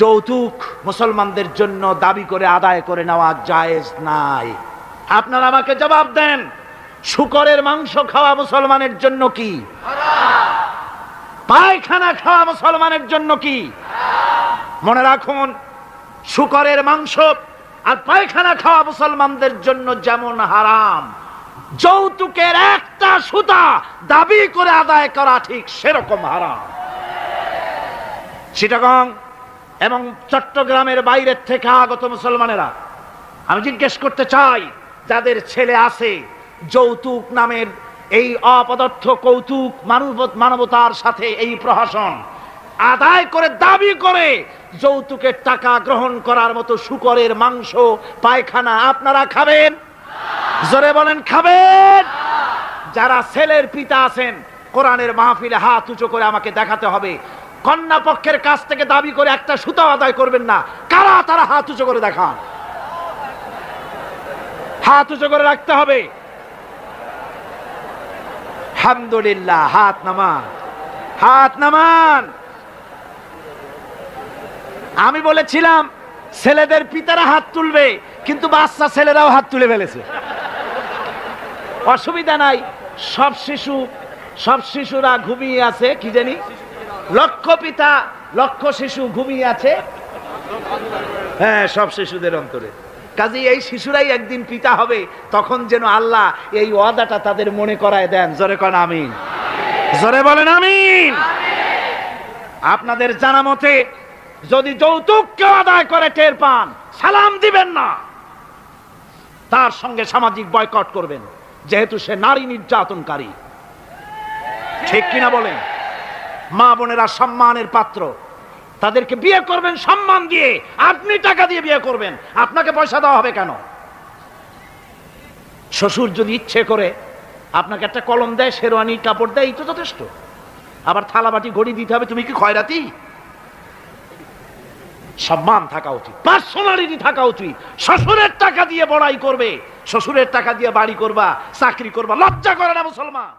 যৌতুক মুসলমানদের জন্য দাবি করে আদায় করে নেওয়া জায়েজ নাই। আপনারা আমাকে জবাব দেন, শূকরের মাংস খাওয়া মুসলমানের জন্য কি হারাম? পায়খানা খাওয়া মুসলমানের জন্য কি হারাম? মনে রাখুন, শূকরের মাংস আর পায়খানা খাওয়া মুসলমানদের জন্য যেমন হারাম, যৌতুকের একটা সুতা দাবি করে আদায় করা ঠিক সেরকম হারাম। চিটাগং এবং চট্টগ্রামের বাইরের থেকে আগত মুসলমানেরা, আমি জিজ্ঞেস করতে চাই, যাদের ছেলে আছে যৌতুক নামের এই অপদার্থ কৌতুক মানবতার সাথে এই প্রহসন আদায় করে দাবি করে যৌতুকের টাকা গ্রহণ করার মতো শূকরের মাংস পায়খানা আপনারা খাবেন? জোরে বলেন, খাবেন? যারা ছেলের পিতা আছেন, কোরআনের মাহফিলে হাত উঁচু করে আমাকে দেখাতে হবে, কন্যা পক্ষের কাছ থেকে দাবি করে একটা সুতা আদায় করবেন না। কারা তারা? হাত উঁচু করে দেখান, হাত উঁচু করে রাখতে হবে। আলহামদুলিল্লাহ, হাত নামান, হাত নামান। আমি বলেছিলাম ছেলেদের পিতারা হাত তুলবে, কিন্তু বাচ্চা ছেলেরাও হাত তুলে ফেলেছে। অসুবিধা নাই, সব শিশুরা ঘুমিয়ে আছে। কি জানি, লক্ষ পিতা লক্ষ শিশু ঘুমিয়ে আছে। হ্যাঁ, সব শিশুদের অন্তরে। কাজে এই শিশুরাই একদিন পিতা হবে, তখন যেন আল্লাহ এই ওয়াদাটা তাদের মনে করায় দেন। জোরে কোন আমিন। জোরে বলেন আমিন। আপনাদের জানা মতে যদি যৌতুক কেউ আদায় করে টের পান, সালাম দিবেন না, তার সঙ্গে সামাজিক বয়কট করবেন, যেহেতু সে নারী নির্যাতনকারী। ঠিক কিনা বলেন? মা বোনেরা সম্মানের পাত্র, তাদেরকে বিয়ে করবেন সম্মান দিয়ে। আপনি টাকা দিয়ে বিয়ে করবেন, আপনাকে পয়সা দেওয়া হবে কেন? শ্বশুর যদি ইচ্ছে করে আপনাকে একটা কলম দেয়, শেরওয়ানি কাপড় দেয়, এই তো যথেষ্ট। আবার থালাবাটি ঘড়ি দিতে হবে, তুমি কি খয়রাতি? সম্মান থাকা উচিত, পার্সোনালিটি থাকা উচিত। শ্বশুরের টাকা দিয়ে বড়াই করবে, শ্বশুরের টাকা দিয়ে বাড়ি করবা, চাকরি করবা, লজ্জা করে না মুসলমান?